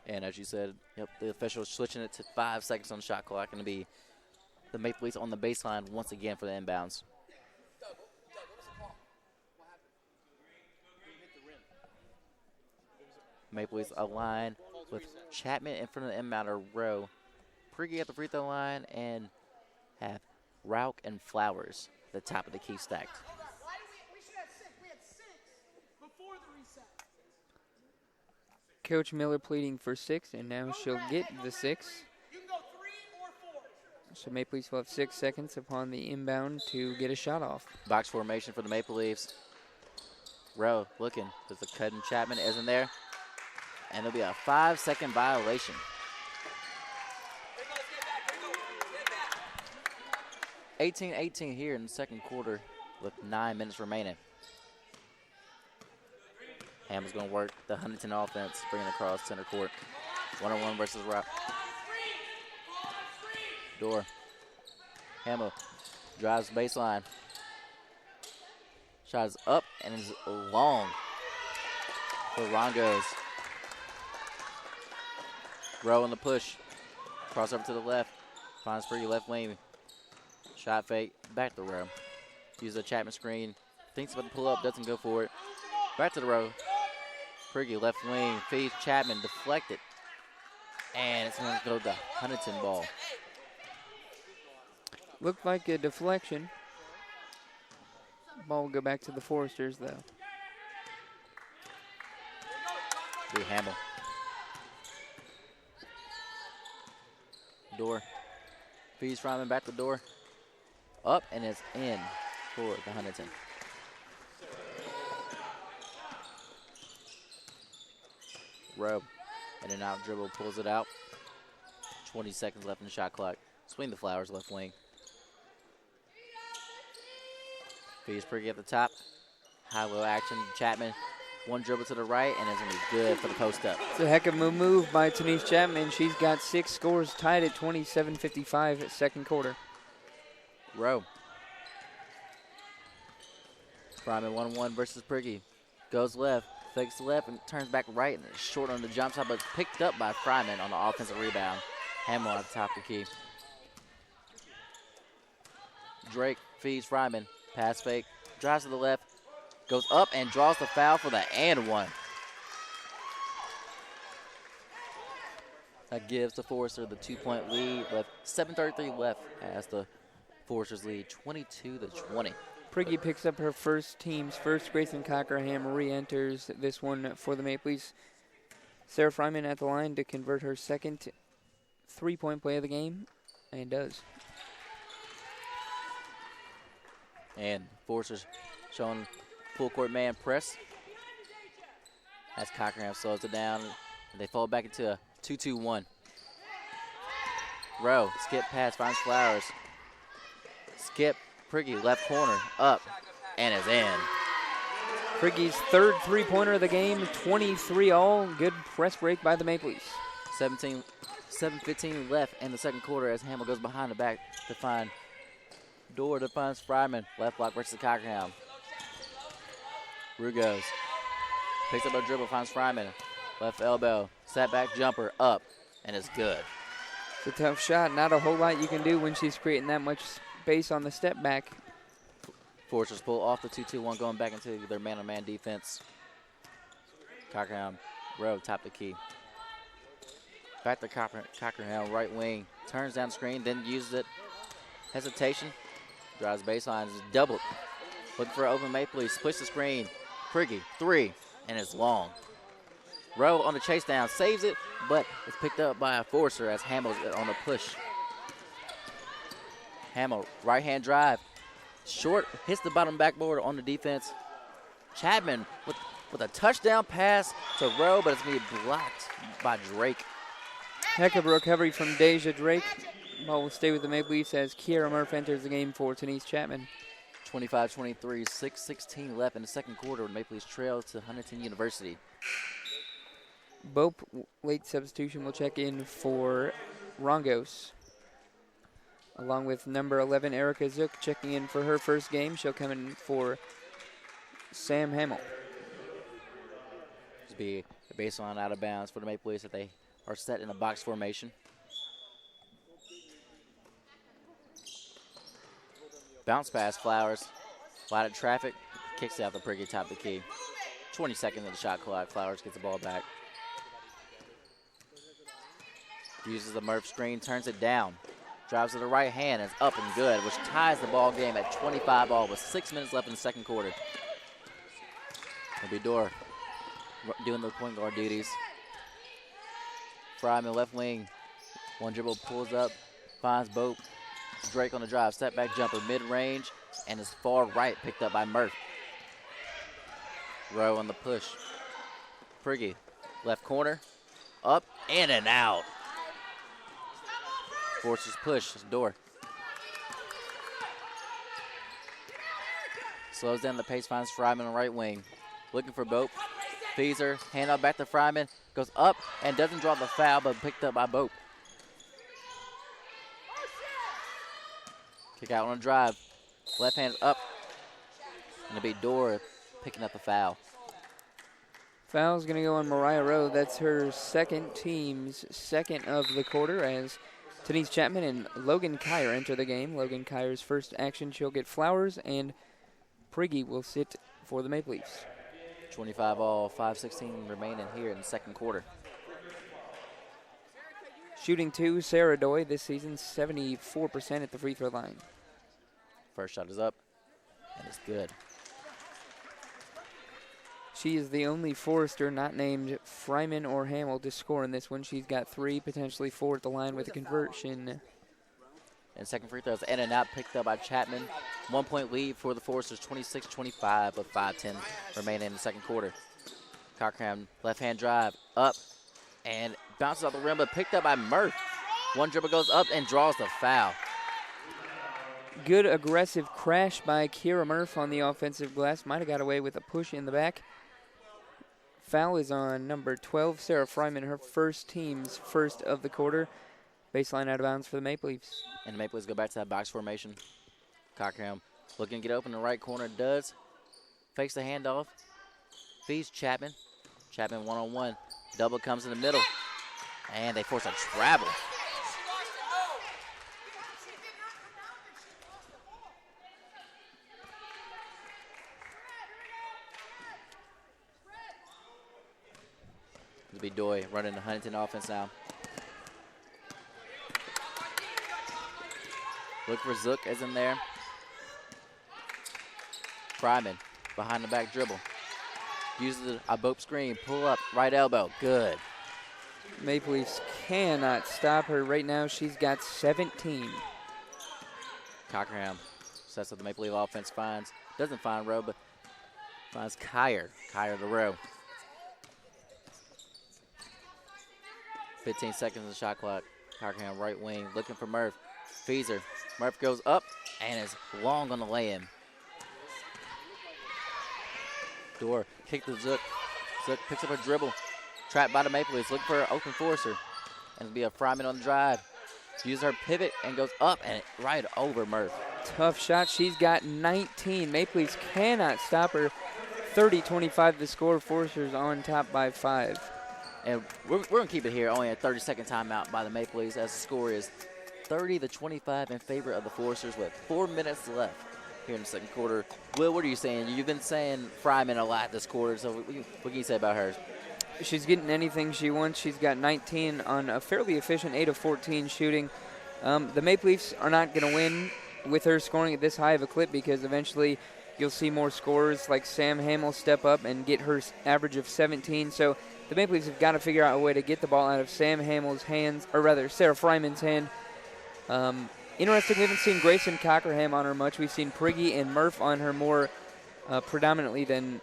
And as you said, yep, the official is switching it to 5 seconds on the shot clock, and it'll be the Maple Leafs on the baseline once again for the inbounds. Maple Leafs align with Chapman in front of the inbounder row. Prigge at the free throw line, and have Rauch and Flowers at the top of the key stacked. Coach Miller pleading for 6, and now she'll get the 6. So Maple Leafs will have 6 seconds upon the inbound to get a shot off. Box formation for the Maple Leafs. Rowe looking. There's a cut, and Chapman isn't there. And there'll be a 5-second violation. 18-18 here in the second quarter with 9 minutes remaining. Hamill's going to work the Huntington offense, bringing it across center court. 1-on-1 versus Rock. Door. Hamill Drives baseline. Shot is up and is long for Rongos. Rowe on the push. Cross over to the left. Finds Priggy left wing. Shot fake. Back to Rowe. Uses a Chapman screen. Thinks about to pull up. Doesn't go for it. Back to the Rowe. Priggy left wing. Feeds Chapman. Deflected. And it's going to go to Huntington ball. Looked like a deflection. Ball will go back to the Foresters, though. Drew Hamill. Door. Feeds Fryman back to the door. Up and it's in for the Huntington. Rowe. In and out dribble. Pulls it out. 20 seconds left in the shot clock. Swing the Flowers left wing. Feeds Priggy at the top. High-low action. Chapman. One dribble to the right, and it's going to be good for the post-up. It's a heck of a move by Denise Chapman. She's got 6 scores, tied at 27:55 at second quarter. Rowe. Fryman 1-1 versus Priggy. Goes left, fakes left, and turns back right, and it's short on the jump shot, but picked up by Fryman on the offensive rebound. Hamill at the top of the key. Drake feeds Fryman. Pass fake. Drives to the left. Goes up and draws the foul for the and one. That gives the Forester the 2-point lead with 7:33 left as the Foresters lead 22-20. Priggy picks up her team's first. Grayson Cockerham re-enters this one for the Maple Leafs. Sarah Fryman at the line to convert her second 3-point play of the game, and does. And Foresters showing full court man press as Cockerham slows it down. And they fall back into a 2-2-1. Rowe, skip pass, finds Flowers. Skip, Priggy, left corner, up, and is in. Priggy's third 3-pointer of the game, 23 all. Good press break by the Maple Leafs. 7:15 left in the second quarter as Hamill goes behind the back to find Door to find Fryman. Left block versus Cockerham. Rugos picks up a dribble, finds Fryman. Left elbow, set back jumper, up, and it's good. It's a tough shot. Not a whole lot you can do when she's creating that much space on the step back. Foresters pull off the 2-2-1, going back into their man-on-man defense. Cockerham, Rowe, top the key. Back to Cockerham, right wing. Turns down screen, then uses it. Hesitation. Drives baseline, is doubled. Looking for an open Maple Leafs. Push the screen. Priggy, 3, and it's long. Rowe on the chase down, saves it, but it's picked up by a Forester as Hamill's on the push. Hamill, right-hand drive. Short, hits the bottom backboard on the defense. Chapman with a touchdown pass to Rowe, but it's going to be blocked by Drake. Heck of a recovery from Deja Drake. Ball will stay with the Maple Leafs as Kiera Murph enters the game for Denise Chapman. 25-23, 6:16 left in the second quarter. Maple Leafs trail to Huntington University. Bope, late substitution, will check in for Rongos. Along with number 11, Erica Zook, checking in for her first game. She'll come in for Sam Hamill. This will be a baseline out of bounds for the Maple Leafs that they are set in a box formation. Bounce pass, Flowers. Flat of traffic. Kicks out the Priggy, top of the key. 20 seconds of the shot clock. Flowers gets the ball back. Uses the Murph screen, turns it down. Drives to the right hand, and it's up and good, which ties the ball game at 25 all with 6 minutes left in the second quarter. It'll be Door doing the point guard duties. Fryman left wing. One dribble, pulls up, finds Bope. Drake on the drive, step back jumper, mid-range, and is far right, picked up by Murph. Rowe on the push. Priggy, left corner, up and out. Forces push, Door. Slows down the pace, finds Fryman on right wing. Looking for Bope. Feeds her, hand out back to Fryman, goes up and doesn't draw the foul, but picked up by Bope. Kick out on a drive. Left hand up. And it'll be Dora picking up the foul. Foul's going to go on Mariah Rowe. That's her team's second of the quarter as Denise Chapman and Logan Kyer enter the game. Logan Kyer's first action, she'll get flowers, and Prigge will sit for the Maple Leafs. 25 all, 5:16 remaining here in the second quarter. Shooting 2, Sarah Doy this season, 74% at the free throw line. First shot is up, and it's good. She is the only Forrester not named Fryman or Hamill to score in this one. She's got 3, potentially 4 at the line with a conversion. And second free throws in and out, picked up by Chapman. 1 point lead for the Foresters, 26-25 with 5:10 remaining in the second quarter. Cochran left hand drive up and bounces off the rim, but picked up by Murph. One dribble goes up and draws the foul. Good aggressive crash by Kira Murph on the offensive glass. Might have got away with a push in the back. Foul is on number 12, Sarah Fryman, her team's first of the quarter. Baseline out of bounds for the Maple Leafs. And the Maple Leafs go back to that box formation. Cochran looking to get open in the right corner, does. Fakes the handoff. Feeds Chapman. Chapman one-on-one. Double comes in the middle. And they force a travel. It'll be Doy running the Huntington offense now. Look for Zook as in there. Fryman behind the back dribble. Uses a bope screen, pull up, right elbow, good. Maple Leafs cannot stop her. Right now she's got 17. Cochran sets up the Maple Leaf offense, doesn't find Rowe, but finds Kyer. Kyer to Rowe. 15 seconds of the shot clock. Cochran right wing, looking for Murph. Feezer. Murph goes up and is long on the lay-in. Door kick to Zook. Zook picks up a dribble. Trapped by the Maple Leafs. Looking for an open Forcer. And it'll be a Fryman on the drive. Uses her pivot and goes up and right over Murph. Tough shot. She's got 19. Maple Leafs cannot stop her. 30-25 the score. Forcer's on top by 5. And we're going to keep it here. Only a 30-second timeout by the Maple Leafs as the score is 30-25 in favor of the Forcers with 4 minutes left here in the second quarter. Will, what are you saying? You've been saying Fryman a lot this quarter, so what can you say about her? She's getting anything she wants. She's got 19 on a fairly efficient 8 of 14 shooting. The Maple Leafs are not going to win with her scoring at this high of a clip because eventually you'll see more scorers like Sam Hamill step up and get her average of 17. So the Maple Leafs have got to figure out a way to get the ball out of Sam Hamill's hands, or rather Sarah Fryman's hand. Interesting, we haven't seen Grayson Cockerham on her much. We've seen Prigge and Murph on her more predominantly than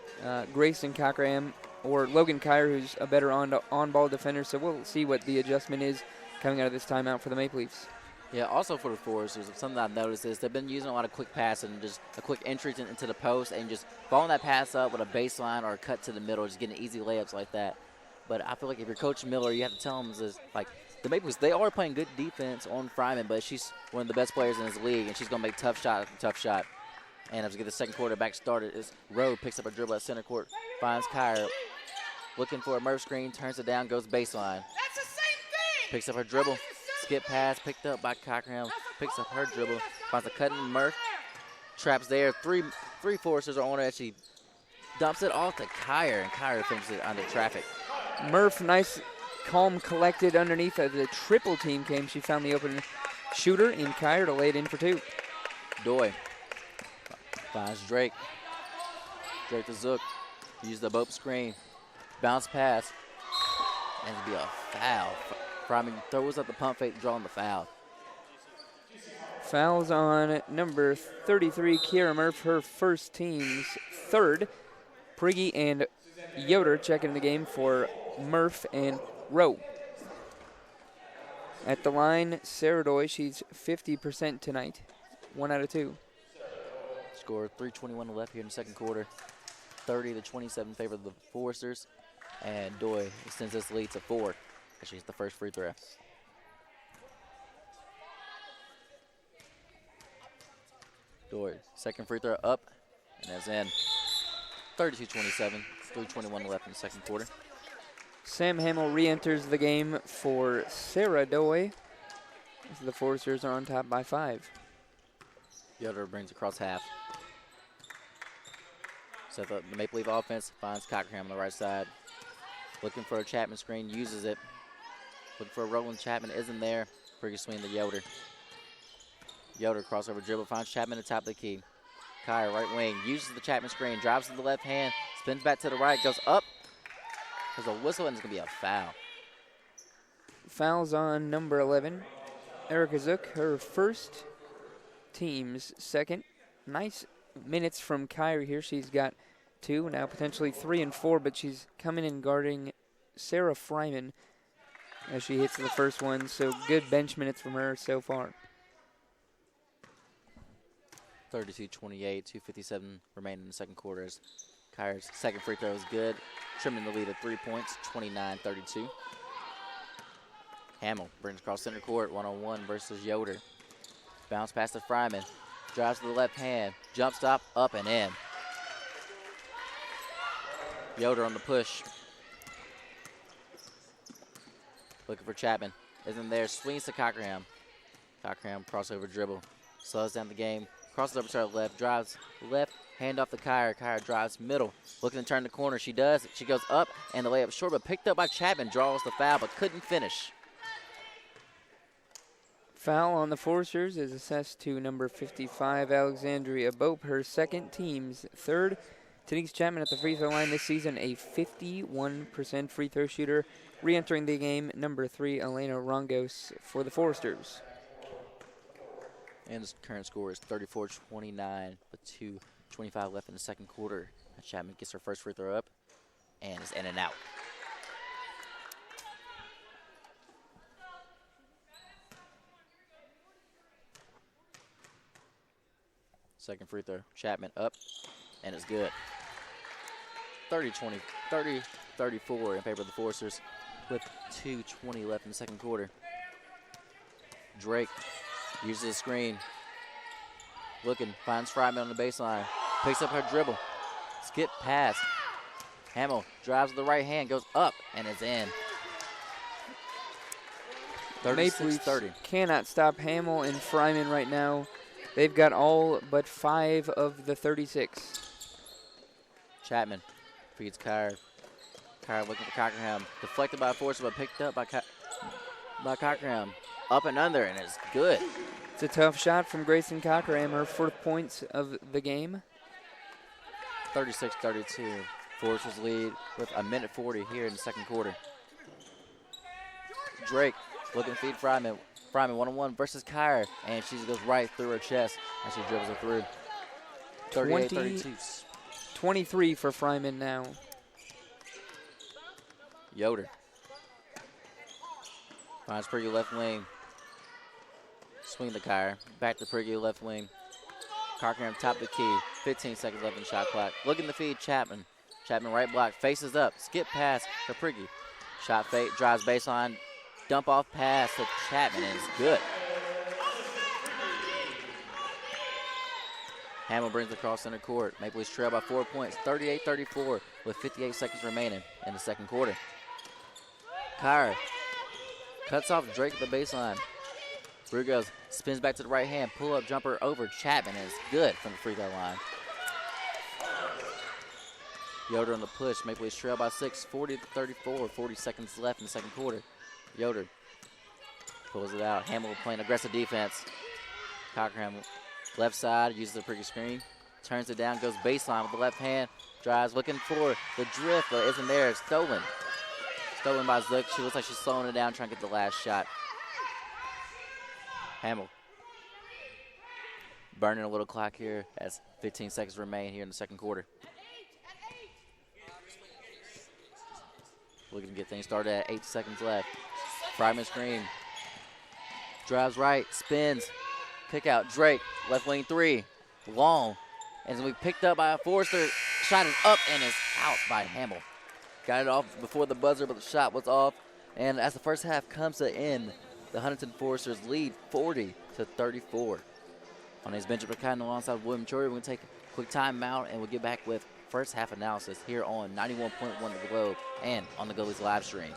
Grayson Cockerham or Logan Kyer, who's a better on-ball defender. So we'll see what the adjustment is coming out of this timeout for the Maple Leafs. Yeah, also for the Foresters, something I've noticed is they've been using a lot of quick passing, just a quick entry into the post and just following that pass up with a baseline or a cut to the middle, just getting easy layups like that. But I feel like if you're Coach Miller, you have to tell them is like the Maple Leafs, they are playing good defense on Fryman, but she's one of the best players in this league, and she's going to make tough shot after tough shot. And as we get the second quarter back started, Rowe picks up a dribble at center court, finds Kyer, looking for a Murph screen, turns it down, goes baseline. That's the same thing. Picks up her dribble, skip pass, picked up by Cockerham, picks up her dribble, finds a cut in Murph, traps there. Three Forcers are on her, and she dumps it off to Kyer, and Kyer finishes it under traffic. Murph, nice, calm, collected underneath. As the triple team came, she found the open shooter in Kyer to lay it in for 2. Doy finds Drake. Drake to Zook. Use the bope screen. Bounce pass. And it'll be a foul. Fryman throws up the pump fake, drawing the foul. Fouls on number 33, Kira Murph, her first team's third. Prigge and Yoder checking the game for Murph and Rowe. At the line, Sarah Doy, she's 50% tonight. 1 out of 2. Score 3:21 left here in the second quarter. 30-27 in favor of the Foresters. And Doy extends this lead to 4 as she gets the first free throw. Dory, second free throw up, and that's in. 32-27, 3:21 left in the second quarter. Sam Hamill re-enters the game for Sarah Doy. As the Foresters are on top by 5. Yoder brings across half. So the Maple Leaf offense finds Cockerham on the right side. Looking for a Chapman screen, uses it. Looking for a rolling Chapman, isn't there. Pretty swing to Yoder. Yoder crossover dribble, finds Chapman at the top of the key. Kyer, right wing, uses the Chapman screen, drives to the left hand, spins back to the right, goes up. There's a whistle, and it's going to be a foul. Fouls on number 11, Erica Zook, her first, team's second. Nice minutes from Kyrie here. She's got 2, now potentially 3 and 4, but she's coming in guarding Sarah Fryman as she hits the first one. So good bench minutes from her so far. 32-28, 2:57 remaining in the second quarter. Kyrie's second free throw is good, trimming the lead of 3 points, 29-32. Hamill brings across center court, one-on-one versus Yoder. Bounce pass to Fryman, drives to the left hand, jump stop, up and in. Yoder on the push. Looking for Chapman, isn't there, swings to Cockerham. Cockerham crossover dribble, slows down the game, crosses over to her left, drives left, hand off to Kyer. Kyer drives middle, looking to turn the corner. She does. She goes up, and the layup short, but picked up by Chapman. Draws the foul, but couldn't finish. Foul on the Foresters is assessed to number 55, Alexandria Bope, her second, team's third. Denise Chapman at the free throw line this season, a 51% free throw shooter. Re-entering the game, number 3, Elena Rongos for the Foresters. And the current score is 34-29 with 2:25 left in the second quarter. Chapman gets her first free throw up and is in and out. Second free throw, Chapman up, and it's good. 30-20, 30-34 in favor of the Foresters with 2:20 left in the second quarter. Drake uses the screen. Looking, finds Fryman on the baseline. Picks up her dribble. Skip pass. Hamill drives with the right hand, goes up, and is in. 36-30. Cannot stop Hamill and Fryman right now. They've got all but 5 of the 36. Chapman feeds Kyer. Kyer looking for Cockerham. Deflected by Forster, but picked up by Cockerham. Up and under, and it's good. It's a tough shot from Grayson Cockerham, her 4th points of the game. 36-32. Foresters lead with a minute 40 here in the second quarter. Drake looking to feed Fryman. Fryman one-on-one versus Kyer, and she goes right through her chest as she dribbles it through. 38-32. 23 for Fryman now. Yoder finds Priggy left wing. Swing to Kyer. Back to Priggy left wing. Cockerham top of the key. 15 seconds left in the shot clock. Looking to feed Chapman. Chapman right block. Faces up. Skip pass to Priggy. Shot fake. Drives baseline. Dump off pass to Chapman, and it's good. Hamill brings it across center court. Maple Leafs trail by 4 points. 38-34 with 58 seconds remaining in the second quarter. Kyer cuts off Drake at the baseline. Brugos spins back to the right hand. Pull-up jumper over Chapman, and it's good from the free throw line. Yoder on the push. Maple Leafs trail by 6, 40-34. 40 seconds left in the second quarter. Yoder pulls it out. Hamill playing aggressive defense. Cockerham left side, uses the Priggy screen. Turns it down, goes baseline with the left hand. Drives, looking for the drift, but isn't there. It's stolen. Stolen by Zook. She looks like she's slowing it down, trying to get the last shot. Hamill burning a little clock here as 15 seconds remain here in the second quarter. Looking to get things started at 8 seconds left. Fryman screen. Drives right, spins. Kick out, Drake, left wing 3. Long. And then we picked up by a Forster. Shot is up and is out by Hamill. Got it off before the buzzer, but the shot was off. And as the first half comes to end, the Huntington Foresters lead 40-34. My name is Benjamin Cotton alongside William Troy. We're going to take a quick timeout, and we'll get back with first half analysis here on 91.1 The Globe and on the Goalies live stream.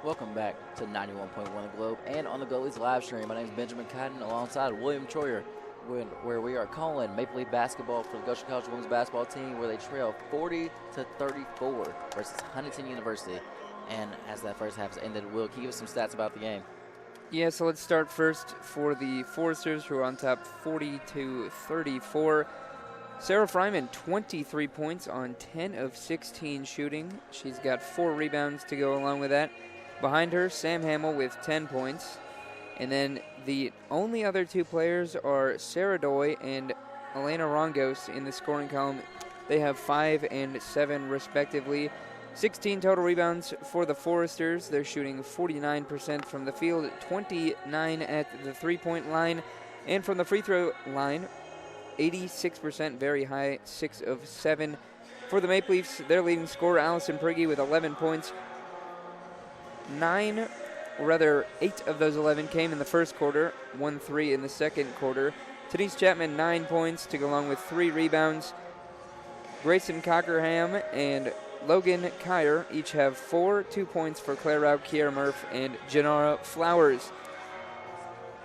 Welcome back to 91.1 The Globe and on the Goalies live stream. My name is Benjamin Cotton alongside William Troyer, where we are calling Maple Leaf basketball for the Goshen College women's basketball team, where they trail 40-34 versus Huntington University. And as that first half has ended, Will, can you give us some stats about the game? Yeah, so let's start first for the Foresters, who are on top 40-34. Sarah Fryman, 23 points on 10 of 16 shooting. She's got 4 rebounds to go along with that. Behind her, Sam Hamill with 10 points. And then the only other 2 players are Sarah Doy and Elena Rongos in the scoring column. They have 5 and 7 respectively. 16 total rebounds for the Foresters. They're shooting 49% from the field, 29 at the three-point line. And from the free throw line, 86%, very high, 6 of 7. For the Maple Leafs, their leading scorer, Allison Prigge, with 11 points. 8 of those 11 came in the first quarter, 3 in the second quarter. Denise Chapman, 9 points to go along with 3 rebounds. Grayson Cockerham and Logan Kyer each have 4, 2 points for Claire Rauch, Kiera Murph, and Janara Flowers.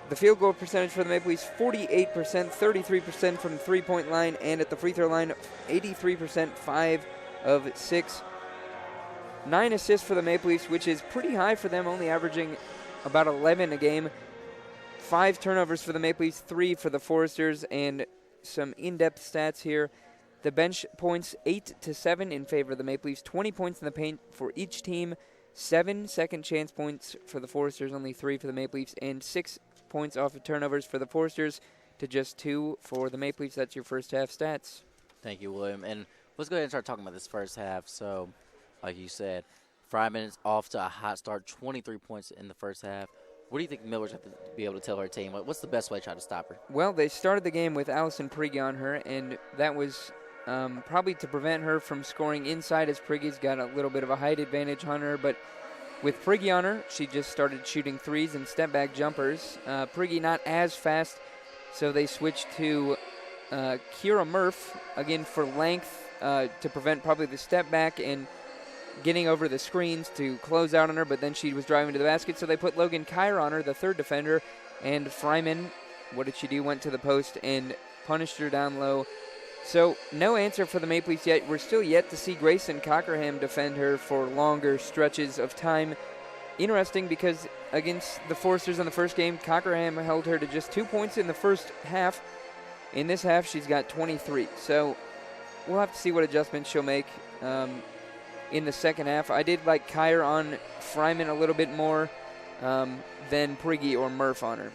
The field goal percentage for the Maple Leafs, 48%, 33% from the three-point line, and at the free throw line, 83%, 5 of 6. 9 assists for the Maple Leafs, which is pretty high for them, only averaging about 11 a game. 5 turnovers for the Maple Leafs, 3 for the Foresters, and some in-depth stats here. The bench points 8-7 in favor of the Maple Leafs, 20 points in the paint for each team, 7 second chance points for the Foresters, only 3 for the Maple Leafs, and 6 points off of turnovers for the Forsters to just 2 for the Maple Leafs. That's your first half stats. Thank you, William. And let's go ahead and start talking about this first half. So, like you said, Fryman is off to a hot start, 23 points in the first half. What do you think Miller's have to be able to tell her team? What's the best way to try to stop her? Well, they started the game with Allison Prigge on her, and that was probably to prevent her from scoring inside, as Prigge's got a little bit of a height advantage on her. But with Prigge on her, she just started shooting threes and step-back jumpers. Prigge not as fast, so they switched to Kira Murph, again for length, to prevent probably the step-back and getting over the screens to close out on her, but then she was driving to the basket, so they put Logan Kyer on her, the third defender, and Fryman, what did she do? Went to the post and punished her down low. So no answer for the Maple Leafs yet. We're still yet to see Grayson Cockerham defend her for longer stretches of time. Interesting because against the Forsters in the first game, Cockerham held her to just 2 points in the first half. In this half, she's got 23. So we'll have to see what adjustments she'll make in the second half. I did like Kyer on Fryman a little bit more than Prigge or Murph on her.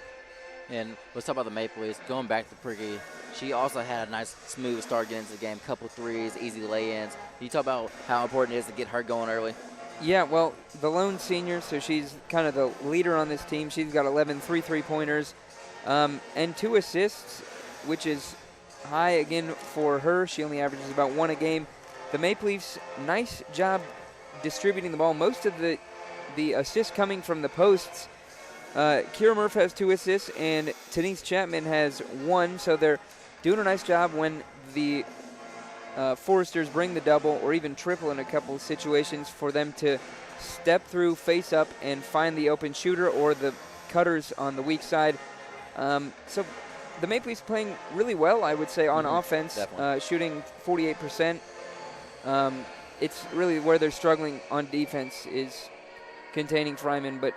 And let's talk about the Maple Leafs. Going back to Prigge, she also had a nice, smooth start getting into the game. Couple threes, easy lay-ins. Can you talk about how important it is to get her going early? Yeah, well, the lone senior, so she's kind of the leader on this team. She's got 11 3-pointers and 2 assists, which is high again for her. She only averages about 1 a game. The Maple Leafs, nice job distributing the ball. Most of the assists coming from the posts. Kira Murph has 2 assists, and Denise Chapman has 1. So they're doing a nice job when the Foresters bring the double or even triple in a couple of situations for them to step through, face up, and find the open shooter or the cutters on the weak side. So the Maple Leafs playing really well, I would say, on offense, shooting 48%. It's really where they're struggling on defense is containing Fryman, but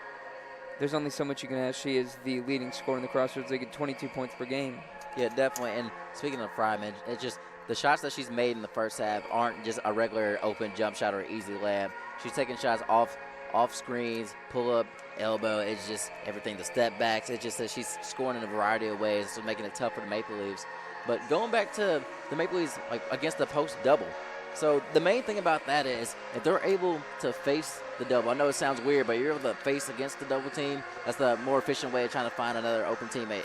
there's only so much you can ask. She is the leading scorer in the Crossroads League at 22 points per game. Yeah, definitely. And speaking of Fryman, it's just the shots that she's made in the first half aren't just a regular open jump shot or easy layup. She's taking shots off screens, pull up, elbow. It's just everything. The step backs. It's just that she's scoring in a variety of ways, so making it tough for the Maple Leafs. But going back to the Maple Leafs, like against the post double. So the main thing about that is if they're able to face the double, I know it sounds weird, but you're able to face against the double team, that's the more efficient way of trying to find another open teammate.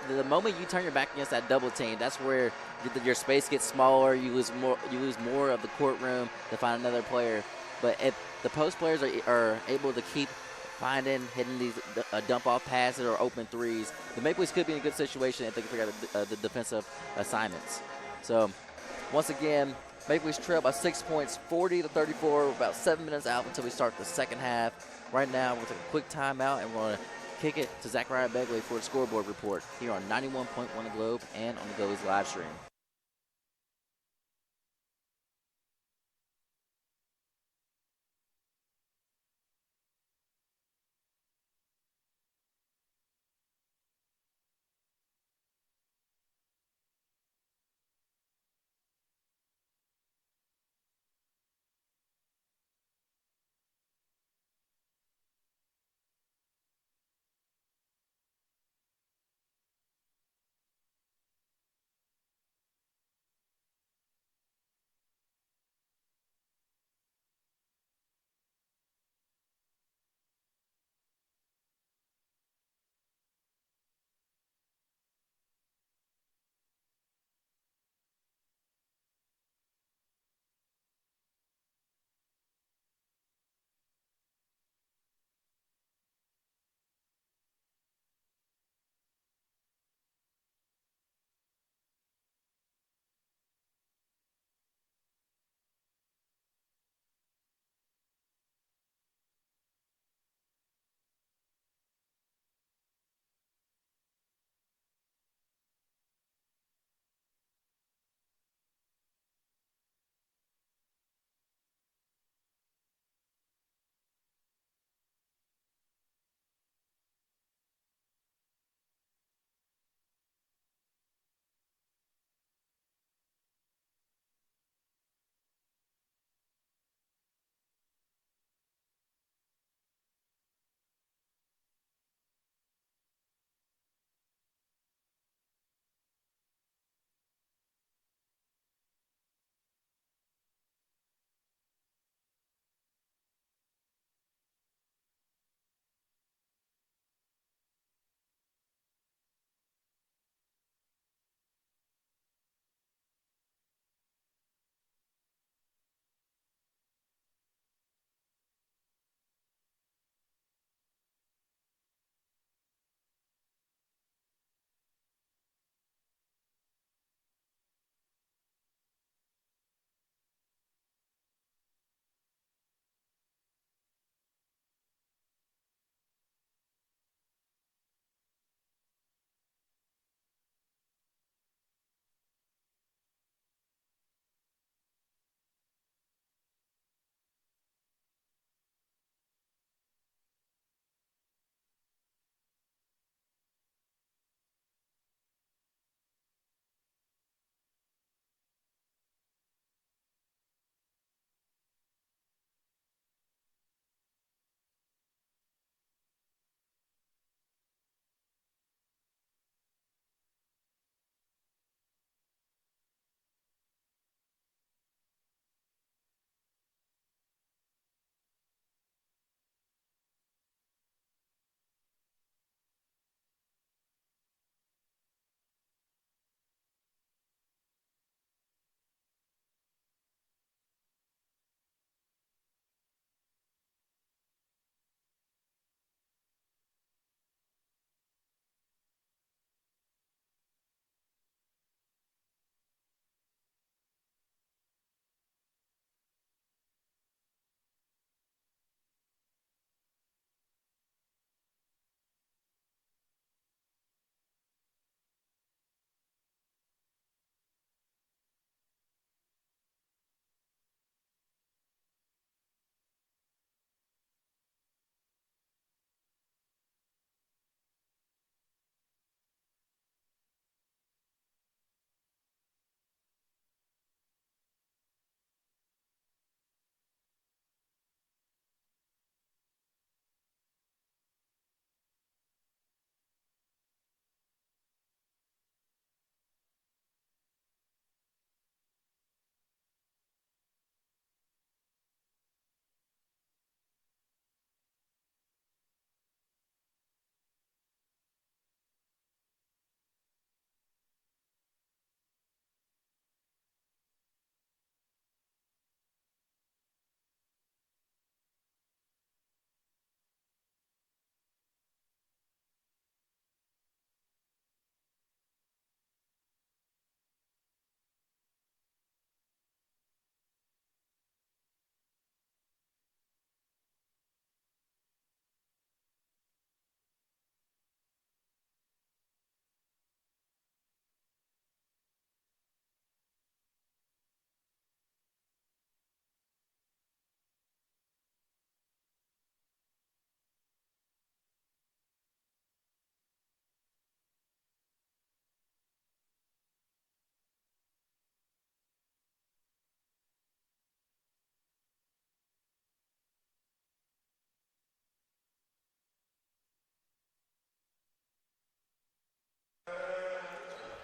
The moment you turn your back against that double team, that's where your space gets smaller. You lose more of the courtroom to find another player. But if the post players are able to keep hitting these dump-off passes or open threes, the Maple Leafs could be in a good situation if they can figure out the defensive assignments. So, once again, Maple Leafs trail by 6 points, 40-34. We're about 7 minutes out until we start the second half. Right now, we'll take a quick timeout, and we're going to kick it to Zachariah Begley for a scoreboard report here on 91.1 The Globe and on the Go's live stream.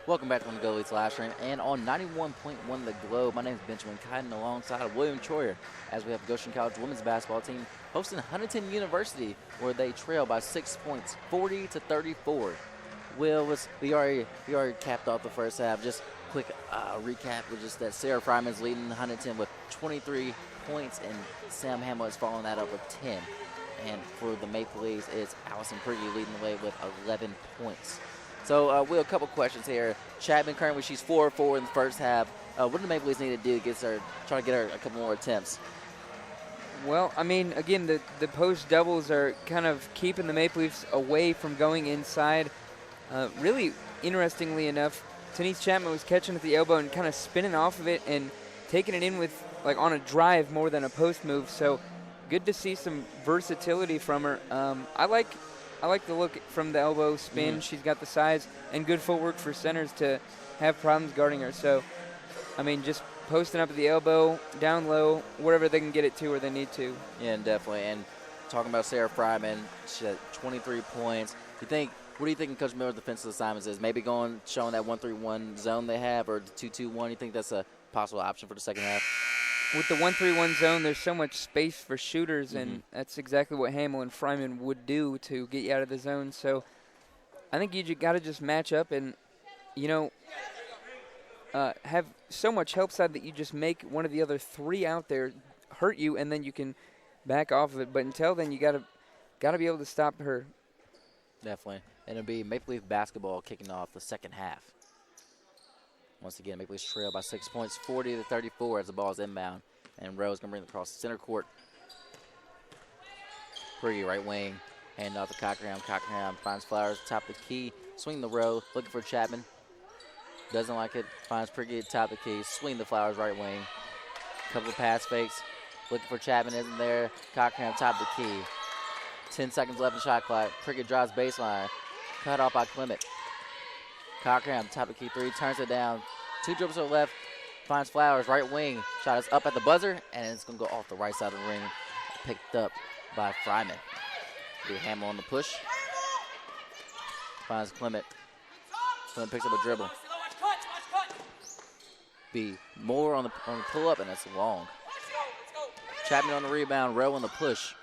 Welcome back on the GoshenMapleLeafs live stream and on 91.1 The Globe. My name is Benjamin Kiden alongside of William Troyer as we have Goshen College women's basketball team hosting Huntington University where they trail by 6 points, 40-34. Will, we already capped off the first half. Just quick recap with just that Sarah Fryman's leading Huntington with 23 points and Sam Hamill is following that up with 10. And for the Maple Leafs, it's Allison Prigge leading the way with 11 points. So, Will, a couple questions here. Chapman currently, she's 4-4 in the first half. What do the Maple Leafs need to do to try to get her a couple more attempts? Well, I mean, again, the post doubles are kind of keeping the Maple Leafs away from going inside. Really, interestingly enough, Denise Chapman was catching at the elbow and kind of spinning off of it and taking it in with, like, on a drive more than a post move. So, good to see some versatility from her. I like the look from the elbow spin. Mm-hmm. She's got the size and good footwork for centers to have problems guarding her. So, I mean, just posting up at the elbow, down low, wherever they can get it to where they need to. Yeah, definitely. And talking about Sarah Fryman, she had 23 points. What do you think Coach Miller's defensive assignments is? Maybe showing that 1-3-1 zone they have or the 2-2-1? You think that's a possible option for the second half? With the 1-3-1 zone, there's so much space for shooters, and that's exactly what Hamill and Fryman would do to get you out of the zone. So I think you got to just match up and, have so much help side that you just make one of the other three out there hurt you, and then you can back off of it. But until then, you got to be able to stop her. Definitely. And it'll be Maple Leaf basketball kicking off the second half. Once again, Maple Leafs trail by 6 points, 40-34 as the ball is inbound. And Rowe's going to bring it across the center court. Prigge, right wing. Hand off to Cockerham. Cockerham finds Flowers, top of the key. Swing the Rowe, looking for Chapman. Doesn't like it. Finds Prigge, top of the key. Swing the Flowers, right wing. Couple of pass fakes. Looking for Chapman, isn't there. Cockerham, top of the key. 10 seconds left in shot clock. Prigge drives baseline. Cut off by Clement. Cockerham, top of the key three, turns it down. 2 dribbles to the left, finds Flowers, right wing. Shot is up at the buzzer, and it's going to go off the right side of the ring. Picked up by Fryman. Do Hamill on the push. Finds Clement. Clement picks up a dribble. Be Moore on the pull-up, and it's long. Chapman on the rebound, Rowe on the push.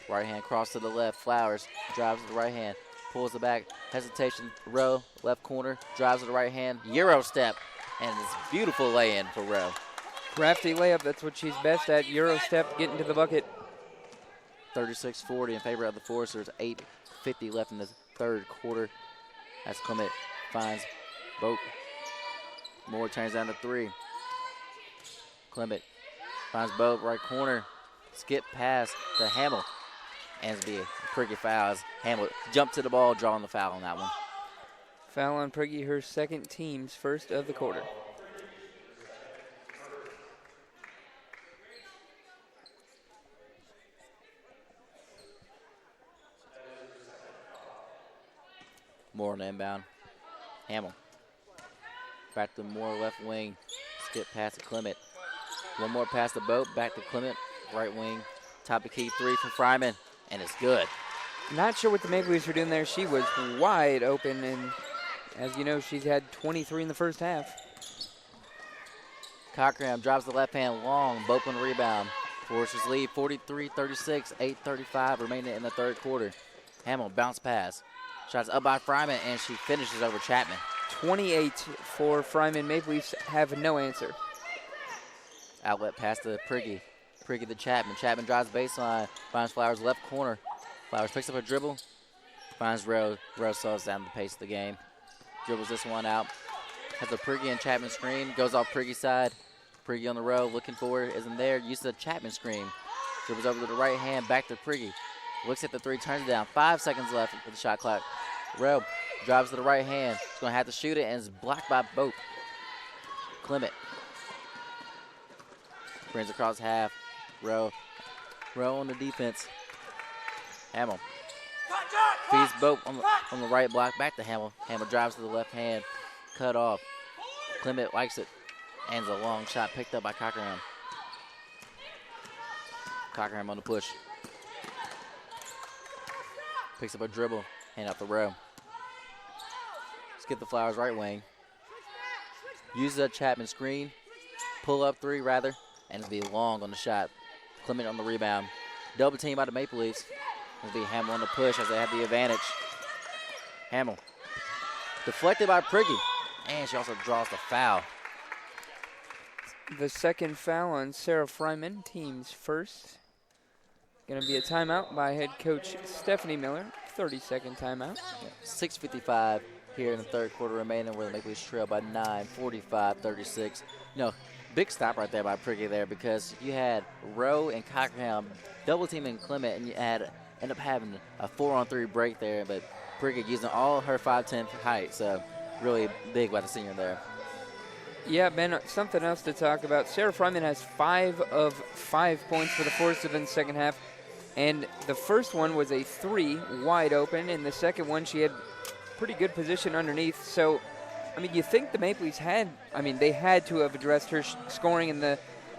Right hand cross to the left, Flowers drives to the right hand. Pulls it back, hesitation, Rowe, left corner, drives to the right hand, Euro step, and it's beautiful lay-in for Rowe. Crafty layup, that's what she's best at, Euro step, getting to the bucket. 36-40 in favor of the Forcers, 8:50 left in the third quarter. As Clement finds Boat. Moore turns down to 3. Clement finds Boat, right corner, skip pass to Hamill. And it's be a Prigge fouls. Hamill jumped to the ball, drawing the foul on that one. Foul on Prigge, her second team's first of the quarter. Moore on the inbound. Hamill. Back to Moore, left wing. Skip pass to Clement. One more pass to Boat. Back to Clement, right wing. Top of key 3 for Fryman. And it's good. Not sure what the Maple Leafs were doing there. She was wide open, and as you know, she's had 23 in the first half. Cockerham drops the left hand long. Boat on the rebound. Forcers lead 43-36, 8:35 remaining in the third quarter. Hamill bounce pass. Shots up by Fryman, and she finishes over Chapman. 28 for Fryman. Maple Leafs have no answer. Outlet pass to Prigge. Prigge to Chapman. Chapman drives baseline. Finds Flowers left corner. Flowers picks up a dribble. Finds Rowe. Rowe slows down the pace of the game. Dribbles this one out. Has a Prigge and Chapman screen. Goes off Prigge's side. Prigge on the row. Looking for it. Isn't there. Uses a Chapman screen. Dribbles over to the right hand. Back to Prigge. Looks at the 3. Turns it down. 5 seconds left with the shot clock. Rowe drives to the right hand. He's going to have to shoot it, and it's blocked by Boat. Clement. Brings across half. Rowe on the defense. Hamill. Feeds Boat on the right block. Back to Hamill. Hamill drives to the left hand. Cut off. Clement likes it. And it's a long shot picked up by Cockerham. Cockerham on the push. Picks up a dribble. Hand off the Rowe. Skip the Flowers right wing. Uses a Chapman screen. Pull up three, rather. And it'll be long on the shot. Clement on the rebound. Double team by the Maple Leafs. It'll be Hamill on the push as they have the advantage. Hamill. Deflected by Priggy. And she also draws the foul. The second foul on Sarah Fryman, team's first. Going to be a timeout by head coach Stephanie Miller. 30-second timeout. 6:55 here in the third quarter remaining, where the Maple Leafs trail by 9, 45-36. Big stop right there by Priggy there, because you had Rowe and Cockerham double teaming Clement, and you end up having a 4-on-3 break there, but Priggy using all her 5'10" height, so really big by the senior there. Yeah, Ben, something else to talk about. Sarah Fryman has 5 of 5 points for the Forsters in the second half. And the first one was a 3 wide open, and the second one she had pretty good position underneath. So, you think the Maple Leafs they had to have addressed her scoring in the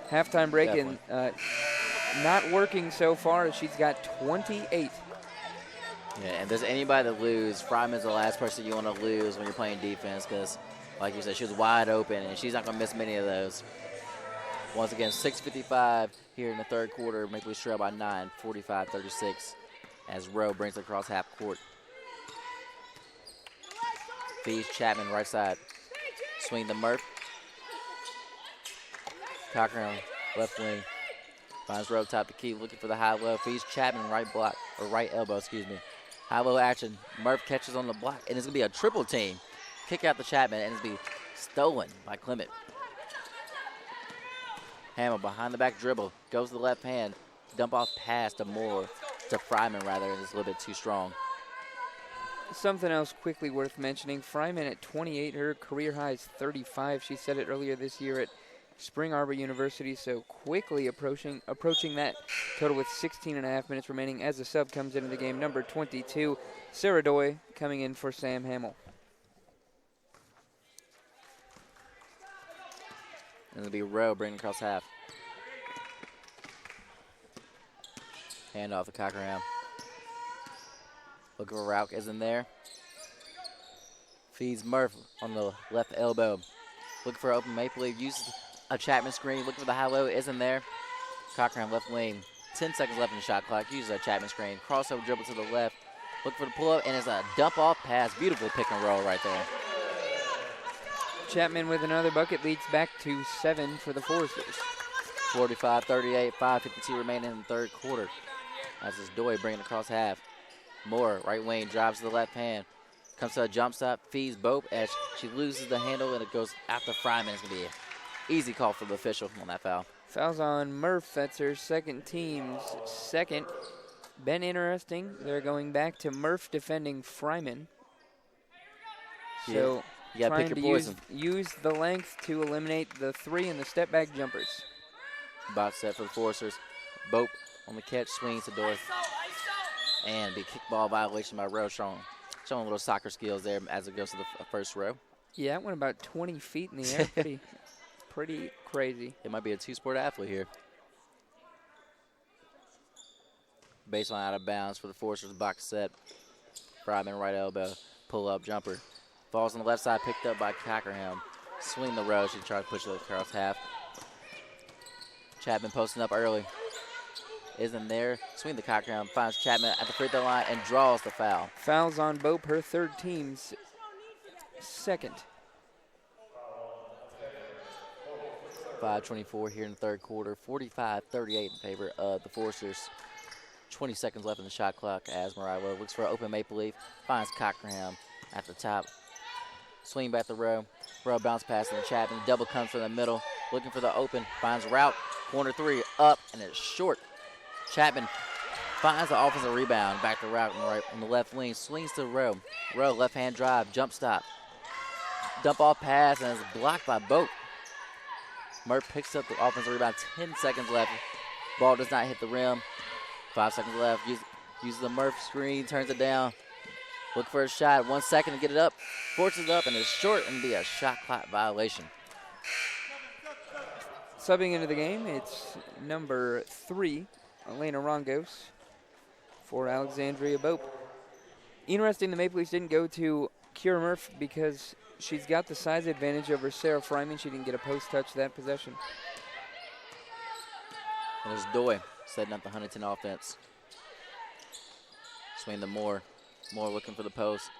halftime break. Definitely. And not working so far. She's got 28. Yeah, and if there's anybody to lose, Fryman's the last person you want to lose when you're playing defense, because, like you said, she was wide open, and she's not going to miss many of those. Once again, 6:55 here in the third quarter. Maple Leafs trail by 9, 45-36, as Rowe brings it across half court. Feeds Chapman right side. Swing to Murph. Cochrane left wing. Finds Rowe top the key, looking for the high-low. Feeds Chapman right block, or right elbow, excuse me. High-low action. Murph catches on the block, and it's going to be a triple team. Kick out to Chapman, and it's going to be stolen by Clement. Hamill behind the back dribble, goes to the left hand, dump off pass to Fryman rather, and it's a little bit too strong. Something else quickly worth mentioning, Fryman at 28, her career high is 35. She said it earlier this year at Spring Arbor University, so quickly approaching that total with 16.5 minutes remaining as the sub comes into the game. Number 22, Sarah Doy, coming in for Sam Hamill. And it'll be Rowe bringing across half. Hand off to Cockerham. Looking for Rauch, isn't there. Feeds Murph on the left elbow. Looking for open Maple Leaf. Uses a Chapman screen. Looking for the high-low, isn't there. Cockerham left wing. 10 seconds left in the shot clock. Uses a Chapman screen. Crossover dribble to the left. Looking for the pull-up, and it's a dump-off pass. Beautiful pick and roll right there. Chapman with another bucket leads back to 7 for the Forsters. 45-38, 5:52 remaining in the third quarter. As this Doy bringing across half. Moore, right wing, drives to the left hand. Comes to a jump stop, feeds Bope as she loses the handle, and it goes after Fryman. It's going to be an easy call for the official on that foul. Foul's on Murph. That's her team's second. Been interesting. They're going back to Murph defending Fryman. So you gotta pick your poison. Use the length to eliminate the 3 and the step back jumpers. Box set for the Forsters. Bope on the catch, swings to Doy. And be kickball violation by Rowe, showing a little soccer skills there as it goes to the first row. Yeah, it went about 20 feet in the air. Pretty crazy. It might be a two-sport athlete here. Baseline out of bounds for the Forsters box set. Fryman right elbow, pull-up jumper. Falls on the left side, picked up by Cockerham. Swing the Rowe, she tries to push it across half. Chapman posting up early. Isn't there. Swing the Cockerham, finds Chapman at the free throw line and draws the foul. Foul's on Bope, her team's second. 5:24 here in the third quarter. 45-38 in favor of the Forsters. 20 seconds left in the shot clock as Mariah looks for an open Maple Leaf. Finds Cockerham at the top. Swing back the Rowe. Rowe bounce pass to Chapman. Double comes from the middle. Looking for the open. Finds Route. Corner 3 up, and it's short. Chapman finds the offensive rebound. Back to Route on the left wing. Swings to Rowe. Rowe left hand drive. Jump stop. Dump off pass, and it's blocked by Bope. Murph picks up the offensive rebound. 10 seconds left. Ball does not hit the rim. 5 seconds left. Uses the Murph screen. Turns it down. Look for a shot. 1 second to get it up. Forces it up, and it's short, and be a shot clock violation. Subbing into the game, it's number 3, Elena Rongos, for Alexandria Bope. Interesting, the Maple Leafs didn't go to secure Murph because she's got the size advantage over Sarah Fryman. She didn't get a post touch that possession. And there's Doy setting up the Huntington offense. Swing to Moore. Moore looking for the post.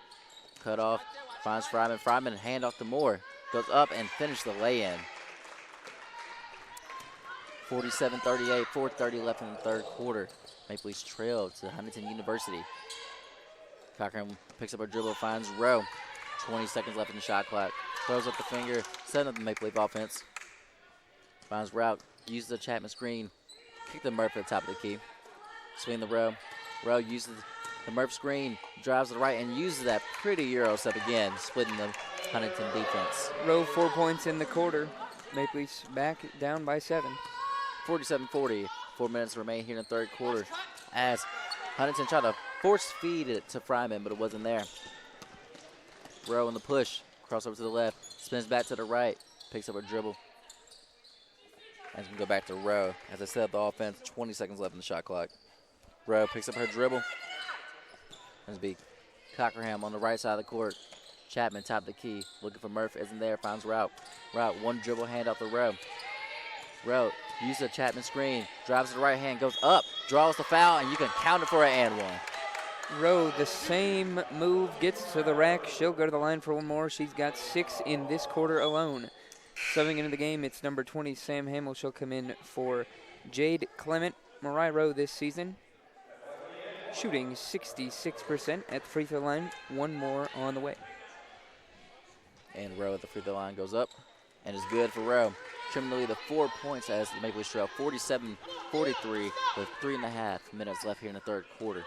Cut off. Finds Fryman. Fryman hand off to Moore. Goes up and finishes the lay-in. 47-38, 4:30 left in the third quarter. Maple Leafs trail to Huntington University. Cochran picks up a dribble, finds Rowe. 20 seconds left in the shot clock. Throws up the finger, setting up the Maple Leaf offense. Finds Route, uses the Chapman screen. Kick the Murph at the top of the key. Swing the Rowe. Rowe uses the Murph screen, drives to the right, and uses that pretty Euro step again, splitting the Huntington defense. Rowe 4 points in the quarter. Maple Leafs back down by 7. 47-40. 4 minutes remain here in the third quarter as Huntington tried to force feed it to Fryman, but it wasn't there. Rowe in the push. Crossover to the left. Spins back to the right. Picks up a dribble. And we go back to Rowe. As I set up the offense, 20 seconds left in the shot clock. Rowe picks up her dribble. It's be Cockerham on the right side of the court. Chapman top of the key. Looking for Murph. Isn't there. Finds Route. Route, one dribble hand off the Rowe. Rowe uses a Chapman screen. Drives to the right hand. Goes up. Draws the foul. And you can count it for an and one. Rowe, the same move, gets to the rack. She'll go to the line for one more. She's got 6 in this quarter alone. Subbing into the game, it's number 20, Sam Hamill. She'll come in for Jade Clement. Mariah Rowe this season, shooting 66% at the free throw line. One more on the way. And Rowe at the free throw line goes up and is good for Rowe. Trimming the lead to 4 points as the Maple Leafs trail 47-43 with 3.5 minutes left here in the third quarter.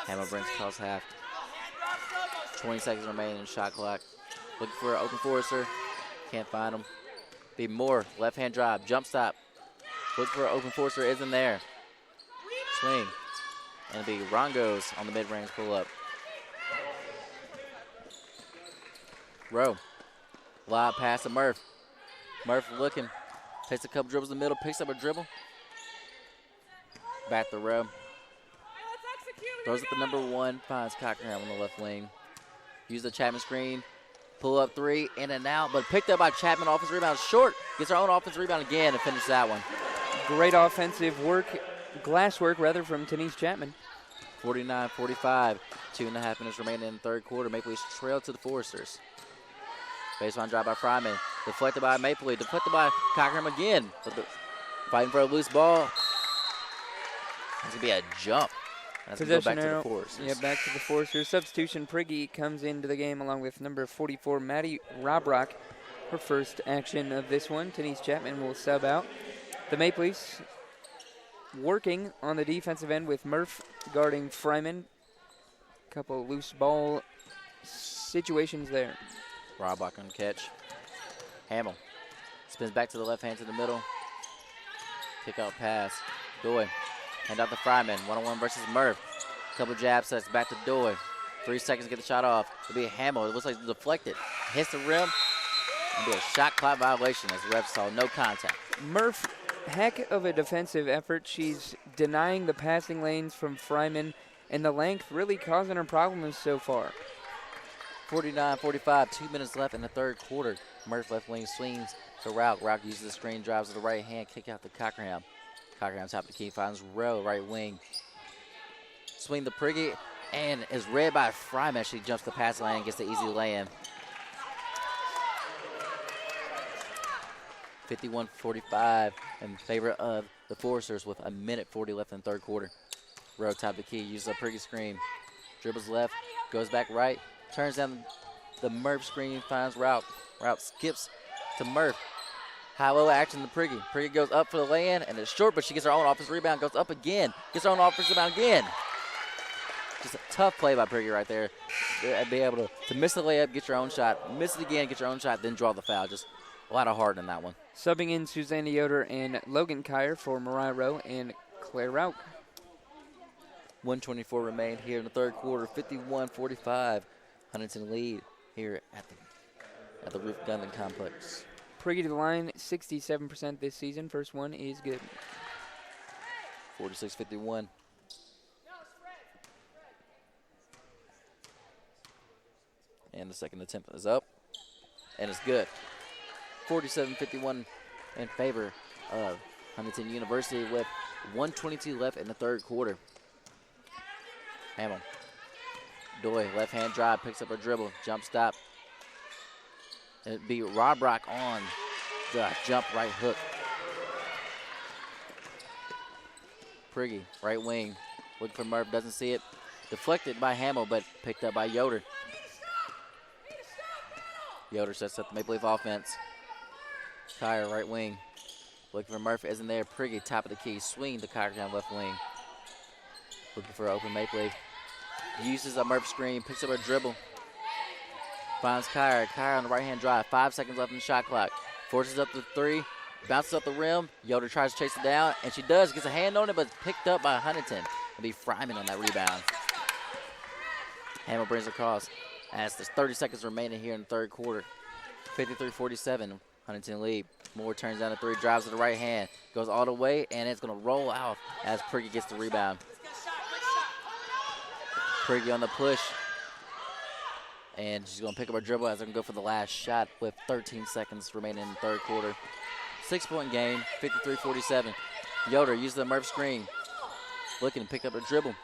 Hamill brings across half. 20 seconds remaining in the shot clock. Looking for an open Forrester. Can't find him. Be Moore, left hand drive, jump stop. Looking for an open Forrester, isn't there. Swing. And it'll be Rongos on the mid-range pull-up. Rowe. Lob pass to Murph. Murph looking. Takes a couple dribbles in the middle, picks up a dribble. Back to Rowe. Throws it to number 1, finds Cockerham on the left wing. Use the Chapman screen. Pull up 3, in and out, but picked up by Chapman. Offensive rebound short. Gets her own offensive rebound again and finishes that one. Great offensive work, glass work rather, from Denise Chapman. 49-45. 2.5 minutes remaining in the third quarter. Maple Leafs trail to the Foresters. Baseline drive by Fryman. Deflected by Maple Leaf. Deflected by Cockerham again. But fighting for a loose ball. It's going to be a jump. That's going to go back to the Foresters. Yeah, back to the Foresters. Substitution, Prigge comes into the game along with number 44, Maddie Robrock. Her first action of this one. Denise Chapman will sub out. The Maple Leafs working on the defensive end with Murph guarding Fryman. Couple loose ball situations there. Robrock on catch. Hamill spins back to the left hand to the middle. Kick out pass. Doy. Hand out to Fryman. One-on-one versus Murph. Couple jab sets back to Doy. 3 seconds to get the shot off. It'll be a Hamill. It looks like it's deflected. Hits the rim. It'll be a shot clock violation as the ref saw no contact. Murph, heck of a defensive effort. She's denying the passing lanes from Fryman, and the length really causing her problems so far. 49-45. 2 minutes left in the third quarter. Murph left wing swings to Route. Route uses the screen, drives to the right hand, kick out to Cockerham. Cockerham top of the key, finds Rowe, right wing. Swing to Prigge, and is read by Fryman as she jumps the pass lane and gets the easy lay-in. 51-45 in favor of the Foresters with 1:40 left in the third quarter. Rowe top of the key, uses a Prigge screen. Dribbles left, goes back right, turns down the Murph screen, finds Route. Route skips to Murph. High-low action to Prigge. Prigge goes up for the lay-in, and it's short, but she gets her own offensive rebound, goes up again, gets her own offensive rebound again. Just a tough play by Prigge right there. Be able to miss the layup, get your own shot, miss it again, get your own shot, then draw the foul. Just a lot of heart in that one. Subbing in Susanna Yoder and Logan Kyer for Mariah Rowe and Claire Rout. 1:24 remained here in the third quarter. 51-45. Huntington lead here at the Ruth Gunman Complex. Prigge to the line, 67% this season. First one is good. 46-51. And the second attempt is up, and it's good. 47-51 in favor of Huntington University with 1:22 left in the third quarter. Hamill. Doy, left-hand drive, picks up a dribble, jump stop. It'd be Robrock on the jump right hook. Priggy, right wing, looking for Murph, doesn't see it. Deflected by Hamill, but picked up by Yoder. Yoder sets up the Maple Leaf offense. Kyer, right wing. Looking for Murphy, isn't there. Priggy, top of the key. Swing to Kyer down left wing. Looking for an open Maple Leaf. Uses a Murph screen, picks up a dribble. Finds Kyer. Kyer on the right-hand drive. 5 seconds left in the shot clock. Forces up the three. Bounces up the rim. Yoder tries to chase it down, and she does. Gets a hand on it, but picked up by Huntington. It'll be Fryman on that rebound. Hamill brings it across as there's 30 seconds remaining here in the third quarter. 53-47, Huntington lead. Moore turns down the three, drives to the right hand, goes all the way, and it's going to roll out as Priggy gets the rebound. Priggy on the push, and she's going to pick up her dribble as they're going to go for the last shot with 13 seconds remaining in the third quarter. 6-point game, 53-47. Yoder uses the Murph screen, looking to pick up a dribble.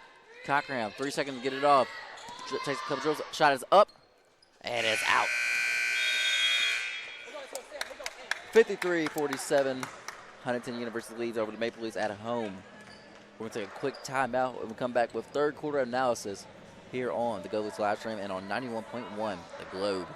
Cochran, 3 seconds to get it off. Takes a couple drills, shot is up, and it's out. 53-47, Huntington University leads over the Maple Leafs at home. We're going to take a quick timeout and we'll come back with third quarter analysis here on the GoshenMapleLeafs live stream and on 91.1 The Globe.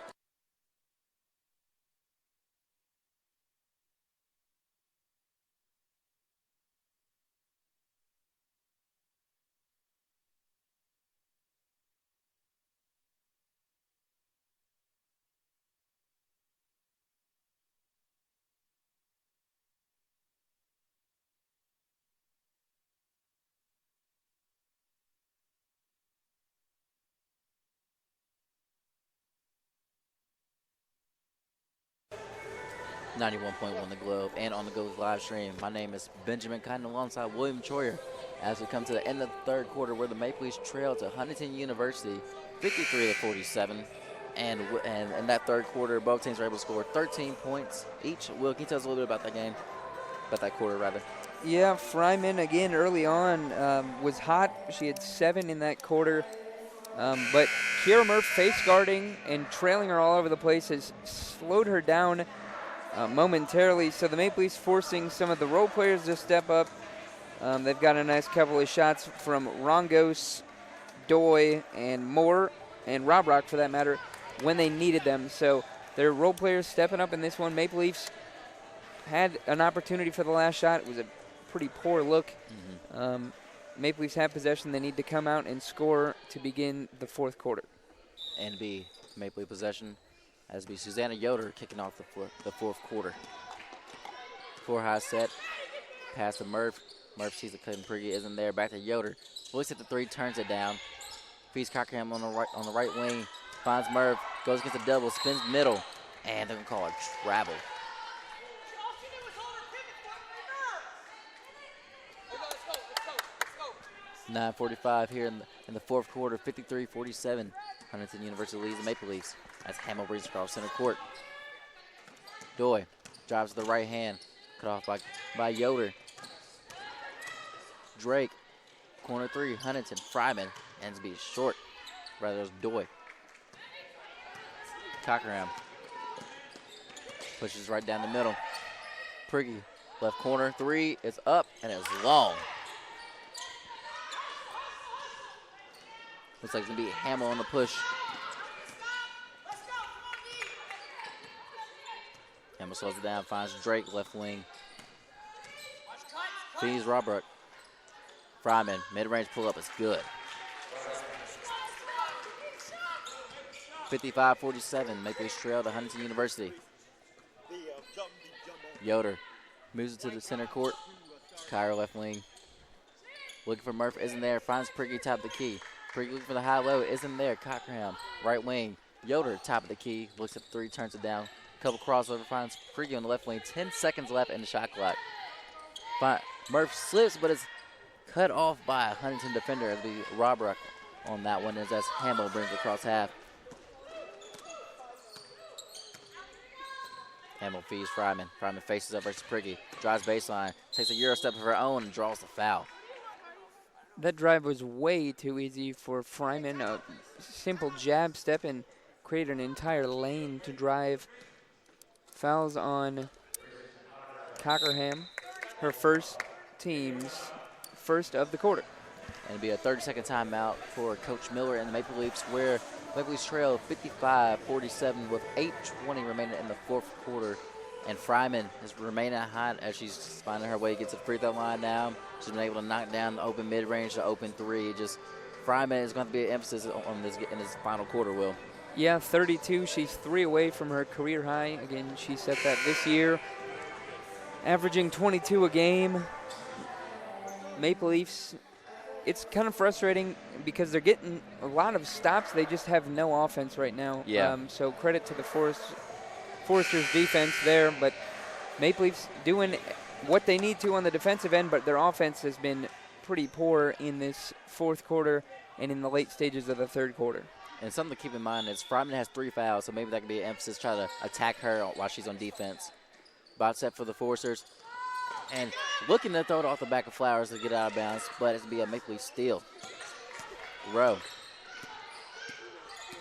.1 The Globe and on the Go live stream. My name is Benjamin Cotton alongside William Troyer as we come to the end of the third quarter where the Maple Leafs trail to Huntington University 53-47. And in that third quarter, both teams were able to score 13 points each. Will, can you tell us a little bit about that game? About that quarter, rather. Yeah, Fryman, again, early on was hot. She had 7 in that quarter. But Kiera Murph face guarding and trailing her all over the place has slowed her down momentarily. So the Maple Leafs forcing some of the role players to step up. They've got a nice couple of shots from Rongos, Doy, and Moore, and Robrock for that matter, when they needed them. So their role players stepping up in this one. Maple Leafs had an opportunity for the last shot. It was a pretty poor look. Maple Leafs have possession. They need to come out and score to begin the fourth quarter. And be Maple Leaf possession as be Susanna Yoder kicking off the fourth quarter. 4 high set, pass to Murph. Murph sees the cutting Priggy isn't there. Back to Yoder. Looks at the three, turns it down. Feeds Cockerham on the right wing. Finds Murph, goes against the double, spins middle, and they're gonna call a travel. .45 here in the fourth quarter, 53-47. Huntington University leads the Maple Leafs as Hamill brings across center court. Doy drives to the right hand, cut off by Yoder. Drake, corner three, Huntington, Fryman, ends be short. Rather, it was Doy. Cockerham pushes right down the middle. Priggy, left corner, three, it's up, and it's long. Looks like it's going to be Hamill on the push. Hamill slows it down, finds Drake, left wing. Feeds Robert. Fryman, mid-range pull-up is good. 55-47, Maple Leafs trail to Huntington University. Yoder moves it to the center court. Kyer left wing. Looking for Murph, isn't there. Finds Priggy top of the key. Priggy looking for the high-low, isn't there. Cockerham, right wing. Yoder top of the key. Looks at the three, turns it down. Couple crossover, finds Priggy on the left wing. 10 seconds left in the shot clock. Murph slips, but it's cut off by a Huntington defender as we Robrock on that one as Hamill brings across half. Hamill feeds Fryman. Fryman faces up versus Priggy. Drives baseline. Takes a Euro step of her own and draws the foul. That drive was way too easy for Fryman. A simple jab step and create an entire lane to drive. Fouls on Cockerham. Her team's first of the quarter. And it'll be a 30-second timeout for Coach Miller and the Maple Leafs, where Maple Leafs trail 55-47 with 8:20 remaining in the fourth quarter. And Fryman is remaining hot as she's finding her way to get to the free throw line now. She's been able to knock down the open mid-range to open three. Just Fryman is going to be an emphasis on this in this final quarter, Will. Yeah, 32. She's 3 away from her career high. Again, she set that this year, averaging 22 a game. Maple Leafs, it's kind of frustrating because they're getting a lot of stops. They just have no offense right now. Yeah. So credit to the Foresters' defense there, but Maple Leafs doing what they need to on the defensive end, but their offense has been pretty poor in this fourth quarter and in the late stages of the third quarter. And something to keep in mind is Fryman has 3 fouls, so maybe that could be an emphasis, try to attack her while she's on defense. Bot set for the Foresters. And looking to throw it off the back of Flowers to get out of bounds, but it's going to be a Maple Leaf steal. Rowe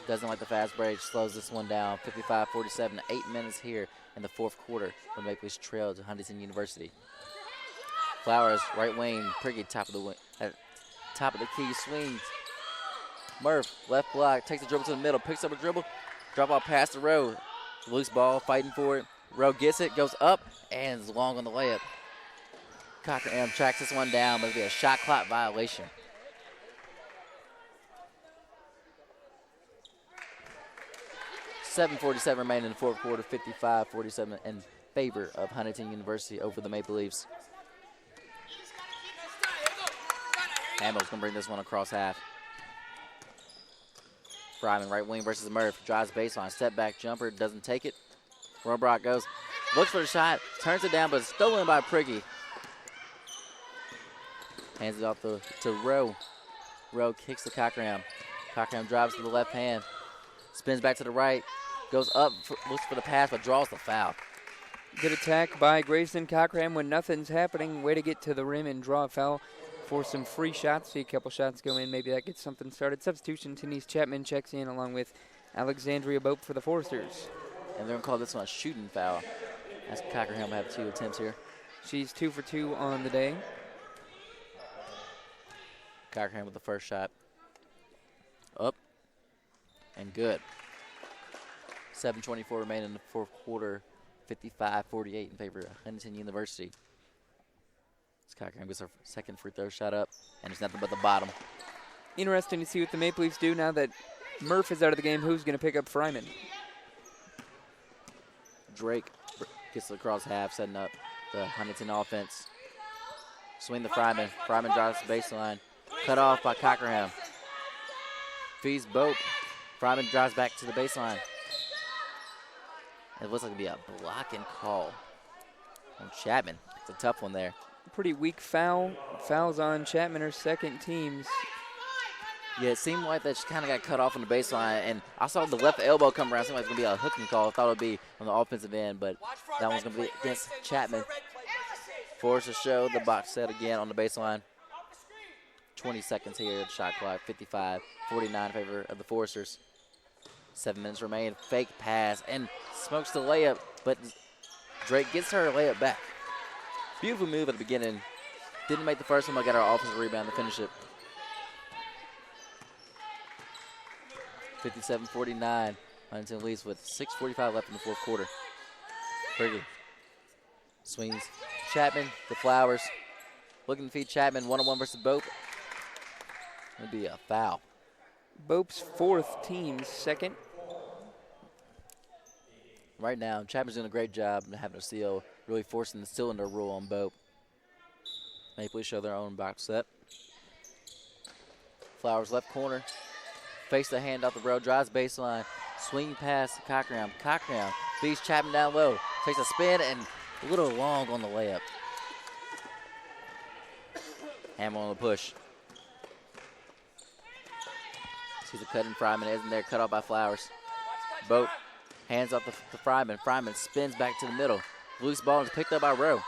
doesn't like the fast break, slows this one down. 55-47, 8 minutes here in the fourth quarter when Maple Leafs trail to Huntington University. Flowers, right wing, Priggy, top of the key, swings. Murph, left block, takes the dribble to the middle, picks up a dribble, drop off past the Rowe. Loose ball, fighting for it. Rowe gets it, goes up, and is long on the layup. Cockerham tracks this one down, but it'll be a shot clock violation. $7:47 remaining in the fourth quarter, 55-47 in favor of Huntington University over the Maple Leafs. Hamill's going to bring this one across half. Fryman, right wing versus Murph. Drives baseline, step back jumper, doesn't take it. Robrock goes, looks for the shot, turns it down, but it's stolen by Priggy. Hands it off to Rowe. Rowe kicks to Cockerham. Cockerham drives to the left hand. Spins back to the right. Goes up, looks for the pass, but draws the foul. Good attack by Grayson Cockerham when nothing's happening. Way to get to the rim and draw a foul for some free shots. See a couple shots go in. Maybe that gets something started. Substitution, Denise Chapman checks in along with Alexandria Bope for the Foresters. And they're going to call this one a shooting foul, as Cockerham will have 2 attempts here. She's 2 for 2 on the day. Cockerham with the first shot. Up. And good. 7:24 remaining in the fourth quarter. 55-48 in favor of Huntington University. Cockerham gets her second free throw shot up, and it's nothing but the bottom. Interesting to see what the Maple Leafs do now that Murph is out of the game. Who's going to pick up Fryman? Drake gets it across half, setting up the Huntington offense. Swing to Fryman. Fryman drives the baseline. Cut off by Cockerham. Feeds Bope. Fryman drives back to the baseline. It looks like it'll be a blocking call on Chapman. It's a tough one there. Pretty weak foul. Fouls on Chapman, her second team's. Yeah, it seemed like that she kind of got cut off on the baseline, and I saw the left elbow come around. It seemed like it was going to be a hooking call. I thought it would be on the offensive end, but that one's going to be against Chapman. Forced to show the box set again on the baseline. 20 seconds here, shot clock, 55-49 in favor of the Foresters. 7 minutes remain, fake pass, and smokes the layup, but Drake gets her layup back. Beautiful move at the beginning. Didn't make the first one, but got our offensive rebound to finish it. 57-49. Huntington leads with 6:45 left in the fourth quarter. Priggy swings Chapman to Flowers. Looking to feed Chapman, 1-on-1 versus Bope. It'll be a foul. Bope's fourth, team's second. Right now, Chapman's doing a great job having a steal, really forcing the cylinder rule on Bope. Maple Leafs show their own box set. Flowers left corner. Face the hand off the road, drives baseline. Swing pass to Cockerham. Cockerham feeds Chapman down low. Takes a spin and a little long on the layup. Hammer on the push. Sees a cut in Fryman, isn't there? Cut off by Flowers. Bope Hands off to Fryman. Fryman spins back to the middle. Loose ball is picked up by Rowe.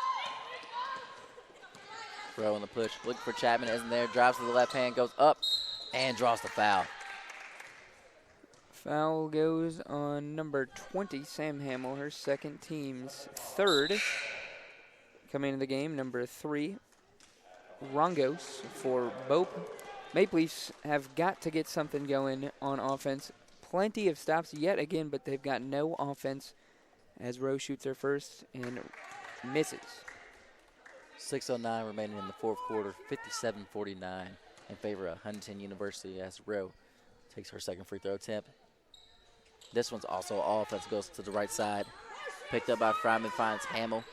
Rowe on the push. Looking for Chapman. Isn't there. Drives to the left hand. Goes up and draws the foul. Foul goes on number 20, Sam Hamill, her second, team's third. Coming into the game, number 3, Rongos for Bope. Maple Leafs have got to get something going on offense. Plenty of stops yet again, but they've got no offense as Rowe shoots her first and misses. 6:09 remaining in the fourth quarter, 57-49 in favor of Huntington University as Rowe takes her second free throw attempt. This one's also all offense, goes to the right side. Picked up by Fryman, finds Hamill.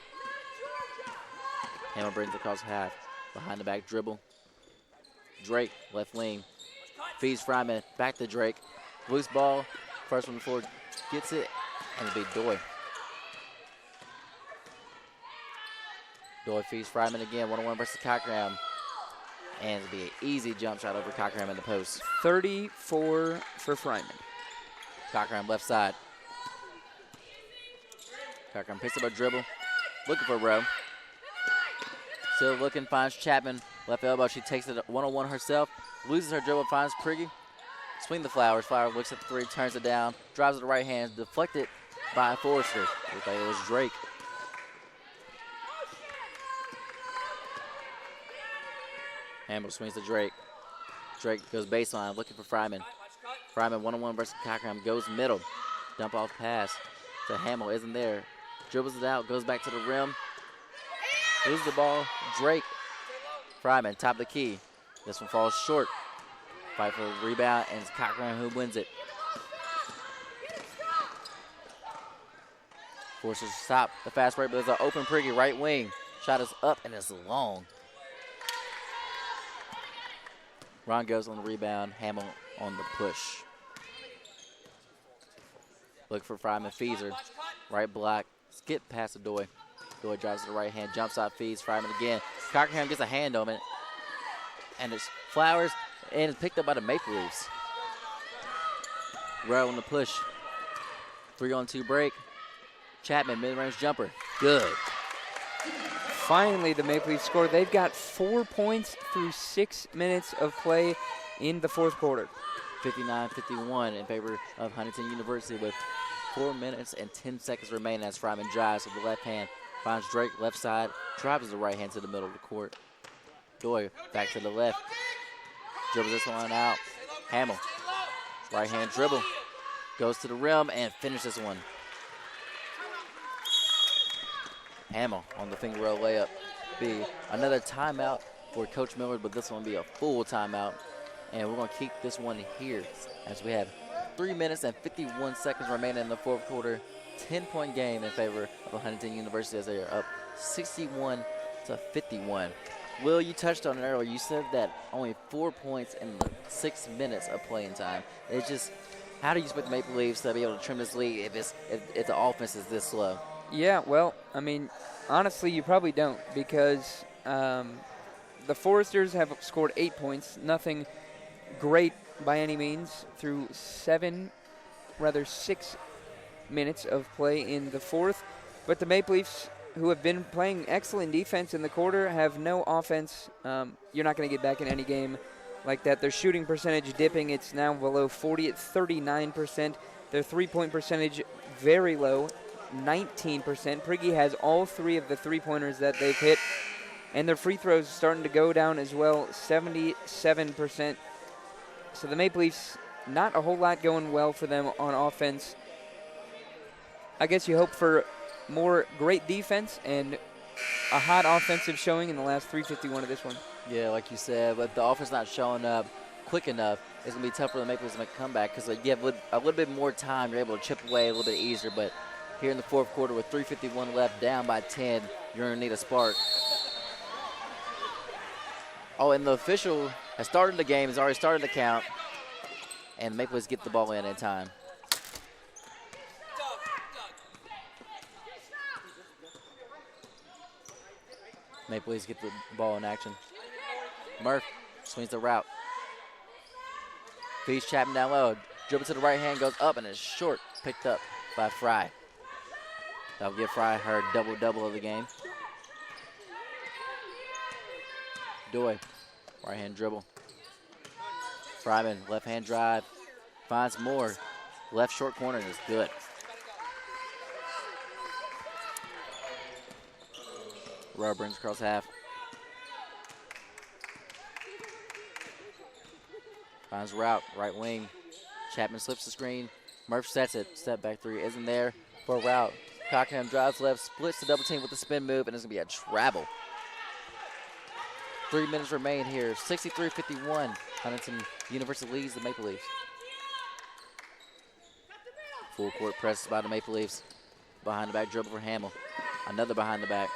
Hamill brings it across half. Behind the back dribble. Drake, left wing. Feeds Fryman, back to Drake. Loose ball, first one before gets it, and it'll be Doy. Doy feeds Fryman again, 1-on-1 versus Cochran. And it'll be an easy jump shot over Cochran in the post. 34 for Fryman. Cochran left side. Cochran picks up a dribble, looking for Rowe. Still looking, finds Chapman, left elbow. She takes it 1-on-1 herself, loses her dribble, finds Priggy. Swing the Flowers. Flowers looks at the three, turns it down, drives with the right hand, deflected by Forrester. Looks like it was Drake. Hamill swings to Drake. Drake goes baseline, looking for Fryman. Fryman 1-on-1 versus Cochran, goes middle. Dump off pass to Hamill, isn't there. Dribbles it out, goes back to the rim. Loses the ball, Drake. Fryman, top of the key. This one falls short. Fight for the rebound, and it's Cochran who wins it. Forces to stop the fast break, but there's an open Priggy right wing. Shot is up, and it's long. Ron goes on the rebound, Hamill on the push. Look for Fryman, feeds her. Right block, skip past the Doy. Doy drives to the right hand, jumps out, feeds Fryman again. Cochran gets a hand on it. And it's Flowers, and it's picked up by the Maple Leafs. Rowe on the push. 3-on-2 break. Chapman, mid-range jumper. Good. Finally, the Maple Leafs score. They've got 4 points through 6 minutes of play in the fourth quarter. 59-51 in favor of Huntington University with 4 minutes and 10 seconds remaining as Fryman drives with the left hand. Finds Drake, left side, drives with the right hand to the middle of the court. Doy back to the left. Dribbles this one out. Hamill, right hand dribble. Goes to the rim and finishes one. Hamill on the finger roll layup. Be another timeout for Coach Miller, but this one will be a full timeout. And we're going to keep this one here as we have 3 minutes and 51 seconds remaining in the fourth quarter. 10-point game in favor of Huntington University as they are up 61-51. Will, you touched on it earlier. You said that only 4 points in 6 minutes of playing time. It's just, how do you expect the Maple Leafs to be able to trim this lead if the offense is this slow? Yeah, well, I mean, honestly, you probably don't, because the Foresters have scored 8 points. Nothing great by any means through 6 minutes of play in the fourth. But the Maple Leafs, who have been playing excellent defense in the quarter, have no offense. You're not going to get back in any game like that. Their shooting percentage dipping. It's now below 40 at 39%. Their three-point percentage very low, 19%. Priggy has all 3 of the three-pointers that they've hit. And their free throws starting to go down as well, 77%. So the Maple Leafs, not a whole lot going well for them on offense. I guess you hope for more great defense and a hot offensive showing in the last 3:51 of this one. Yeah, like you said, but the offense not showing up quick enough, it's going to be tough for the Maple Leafs to make a comeback because you have a little bit more time. You're able to chip away a little bit easier, but here in the fourth quarter with 3:51 left, down by 10, you're going to need a spark. Oh, and the official has started the game, has already started the count, and the Maple Leafs get the ball in time. Maple Leafs get the ball in action. Murph swings the route. Feeds Chapman down low. Dribble to the right hand, goes up, and it's short. Picked up by Fry. That'll give Fry her double-double of the game. Doy, right-hand dribble. Fryman, left-hand drive. Finds Moore. Left short corner is good. Rowe brings across half. Finds route, right wing. Chapman slips the screen. Murph sets it. Step back three isn't there for a route. Cockerham drives left, splits the double team with the spin move, and it's going to be a travel. 3 minutes remain here. 63-51. Huntington University leads the Maple Leafs. Full court press by the Maple Leafs. Behind the back dribble for Hamill. Another behind the back.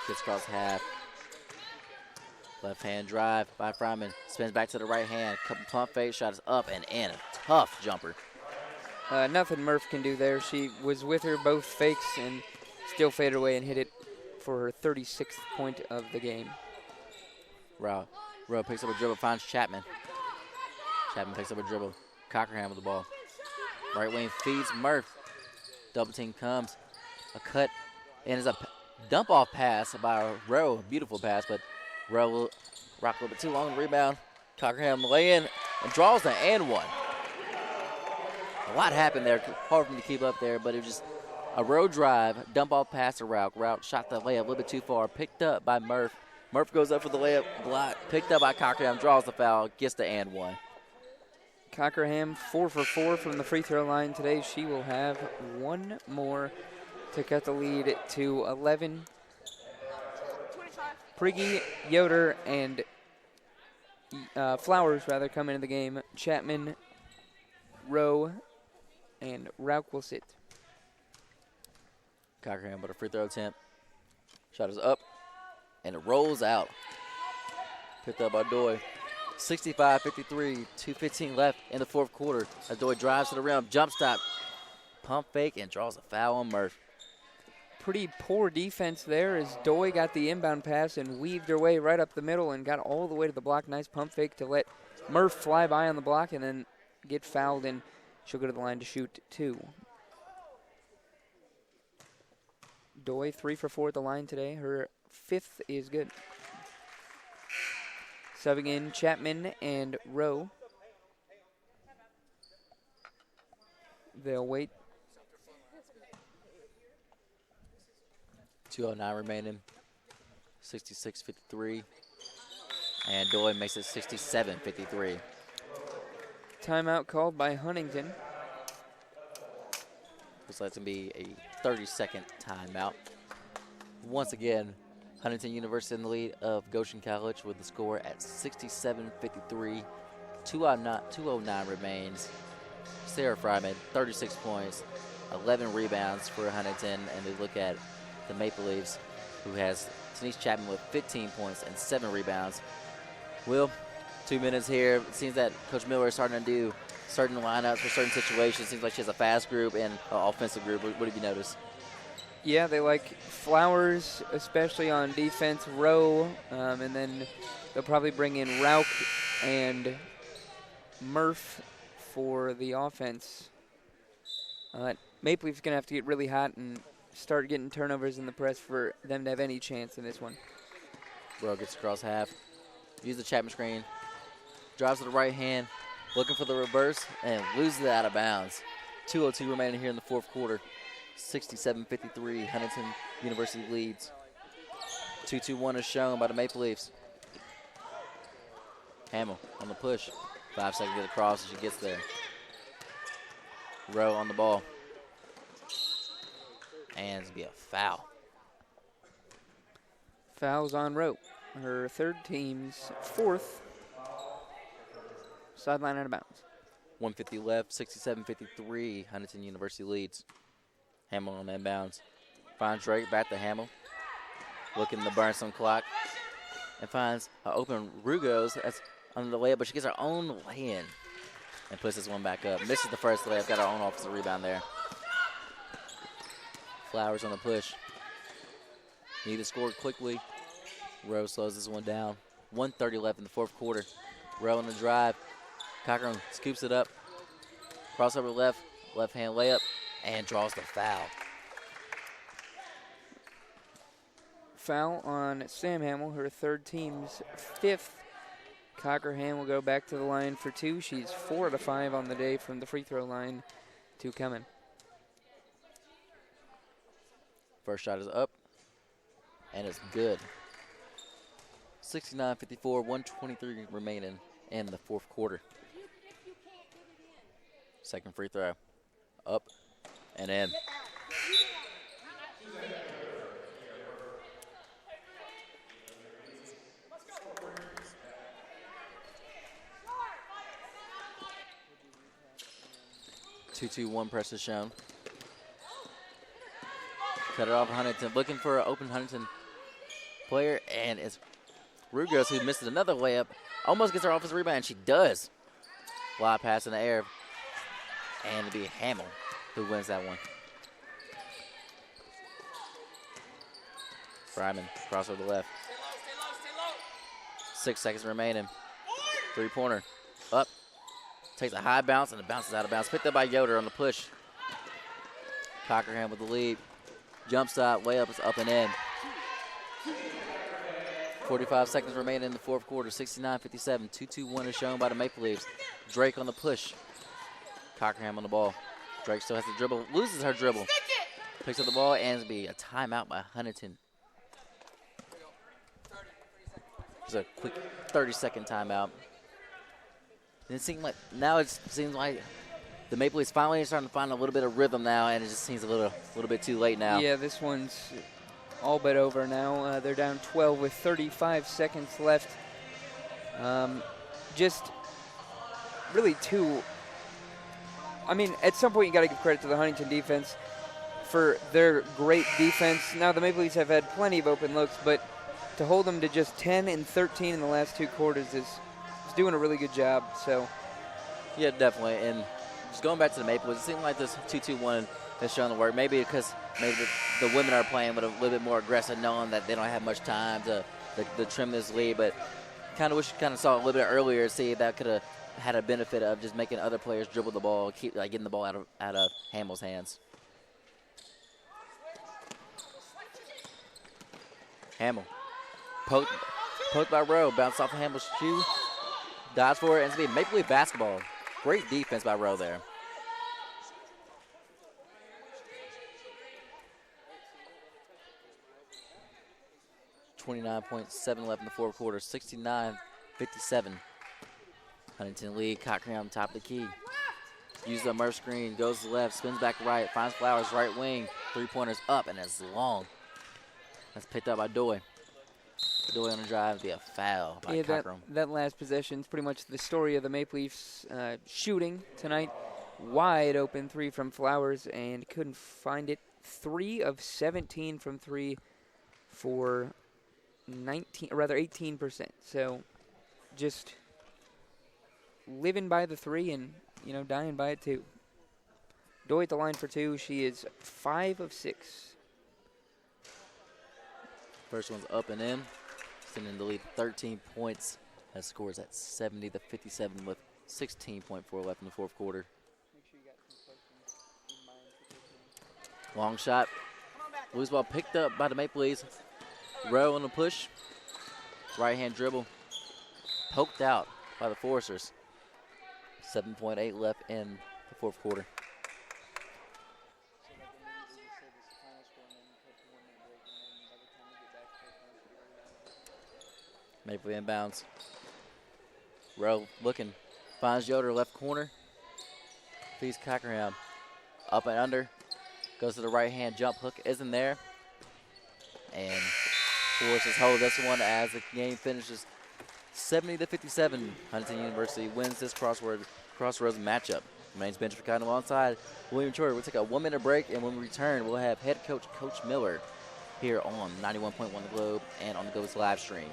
Gets across half. Left hand drive by Fryman. Spins back to the right hand. Couple pump fake. Shot is up and in. A tough jumper. Nothing Murph can do there. She was with her both fakes and still faded away and hit it for her 36th point of the game. Rowe picks up a dribble, finds Chapman. Chapman picks up a dribble. Cockerham with the ball. Right wing feeds Murph. Double team comes. A cut and is a dump off pass by Rowe. Beautiful pass, but Rowe will rock a little bit too long. Rebound. Cockerham lay in and draws the and one. A lot happened there. Hard for me to keep up there, but it was just a Rowe drive, dump off pass to Route. Route shot the layup a little bit too far. Picked up by Murph. Murph goes up for the layup. Block. Picked up by Cockerham. Draws the foul. Gets the and one. Cockerham 4 for 4 from the free throw line today. She will have one more to cut the lead to 11. Prigge, Yoder, and Flowers come into the game. Chapman, Rowe, and Rauk will sit. Cockerham with a free throw attempt. Shot is up, and it rolls out. Picked up by Doy. 65-53, 2:15 left in the fourth quarter. As Doy drives to the rim, jump stop, pump fake, and draws a foul on Murph. Pretty poor defense there as Doy got the inbound pass and weaved her way right up the middle and got all the way to the block. Nice pump fake to let Murph fly by on the block and then get fouled, and she'll go to the line to shoot two. Doy 3 for 4 at the line today. Her fifth is good. Subbing in Chapman and Rowe. They'll wait. 2:09 remaining. 66-53. And Doy makes it 67-53. Timeout called by Huntington. Looks like it's going to be a 30-second timeout. Once again, Huntington University in the lead of Goshen College with the score at 67-53. 2:09 remains. Sarah Fryman, 36 points, 11 rebounds for Huntington. And they look at the Maple Leafs, who has Denise Chapman with 15 points and 7 rebounds. Will, 2 minutes here. It seems that Coach Miller is starting to do certain lineups for certain situations. Seems like she has a fast group and an offensive group. What have you noticed? Yeah, they like Flowers, especially on defense, Rowe, and then they'll probably bring in Rauk and Murph for the offense. Maple Leafs going to have to get really hot and start getting turnovers in the press for them to have any chance in this one. Rowe gets across half. Use the Chapman screen. Drives to the right hand, looking for the reverse, and loses it out of bounds. 2:02 remaining here in the fourth quarter. 67-53, Huntington University leads. 2-2-1 is shown by the Maple Leafs. Hamill on the push. 5 seconds to get across, and she gets there. Rowe on the ball. And it's going to be a foul. Fouls on Rowe. Her third, team's fourth. Sideline out of bounds. 150 left, 67-53, Huntington University leads. Hamill on inbounds. Finds Drake, back to Hamill. Looking to burn some clock. And finds an open Rugos. That's under the layup, but she gets her own lay-in. And puts this one back up. Misses the first layup, got her own offensive rebound there. Flowers on the push. Need to score quickly. Rowe slows this one down. 1:30 left in the fourth quarter. Rowe on the drive. Cockerham scoops it up. Crossover left. Left hand layup. and draws the foul. Foul on Sam Hamill, her third team's fifth. Cockerham will go back to the line for two. She's 4 out of 5 on the day from the free throw line. Two coming. First shot is up, and it's good. 69-54, 123 remaining in the fourth quarter. Second free throw, up and in. Two-2-1 press is shown. Cut it off Huntington, looking for an open Huntington player, and it's Rugas who misses another layup. Almost gets her offensive rebound, she does. Fly pass in the air, and it'll be Hamill who wins that one. Fryman, cross over the left. 6 seconds remaining. Three-pointer, up. Takes a high bounce, and it bounces out of bounds. Picked up by Yoder on the push. Cockerham with the lead. Jump shot, layup is up and in. 45 seconds remaining in the fourth quarter, 69-57. 2-2-1 is shown by the Maple Leafs. Drake on the push. Cockerham on the ball. Drake still has to dribble, loses her dribble. Picks up the ball, and it'll be a timeout by Huntington. Just a quick 30-second timeout. And it seems like the Maple Leafs finally are starting to find a little bit of rhythm now, and it just seems a little bit too late now. Yeah, this one's all but over now. They're down 12 with 35 seconds left. Just really I mean, at some point you got to give credit to the Huntington defense for their great defense. Now the Maple Leafs have had plenty of open looks, but to hold them to just 10 and 13 in the last two quarters is doing a really good job. So, yeah, definitely. And just going back to the Maple Leafs, it seemed like this 2-2-1 has shown the work. Maybe because the women are playing with a little bit more aggressive, knowing that they don't have much time to trim this lead. But kind of wish you kind of saw it a little bit earlier, see if that could have had a benefit of just making other players dribble the ball, keep getting the ball out of Hamill's hands. Hamill poked by Rowe, bounced off of Hamill's shoe. Dives for it, and it's going to be Maple Leaf basketball. Great defense by Rowe there. .7 left in the fourth quarter, 69-57. Huntington lead, Cockerham top of the key. Uses the Murph screen, goes to the left, spins back to right, finds Flowers right wing. Three-pointers up, and it's long. That's picked up by Doy. Doy on the drive would be a foul by Cockerham. That last possession is pretty much the story of the Maple Leafs shooting tonight. Wide open three from Flowers, and couldn't find it. 3 of 17 from three for 18%. So just living by the three and, dying by it too. Doy at the line for two. She is 5 of 6. First one's up and in. Sending the lead 13 points. That scores at 70-57 with 16.4 left in the fourth quarter. Long shot. Loose ball picked up by the Maple Leafs. Rowe on the push. Right hand dribble. Poked out by the Forcers. 7.8 left in the fourth quarter. Maple inbounds. Rowe looking. Finds Yoder left corner. Feeds Cockerham. Up and under. Goes to the right hand. Jump hook isn't there. And forces hold this one as the game finishes 70-57. Huntington University wins this Crossroads matchup. Remains bench for Cotton alongside William Troy. We'll take a 1-minute break, and when we return, we'll have head coach Coach Miller here on 91.1 The Globe and on the Ghost live stream.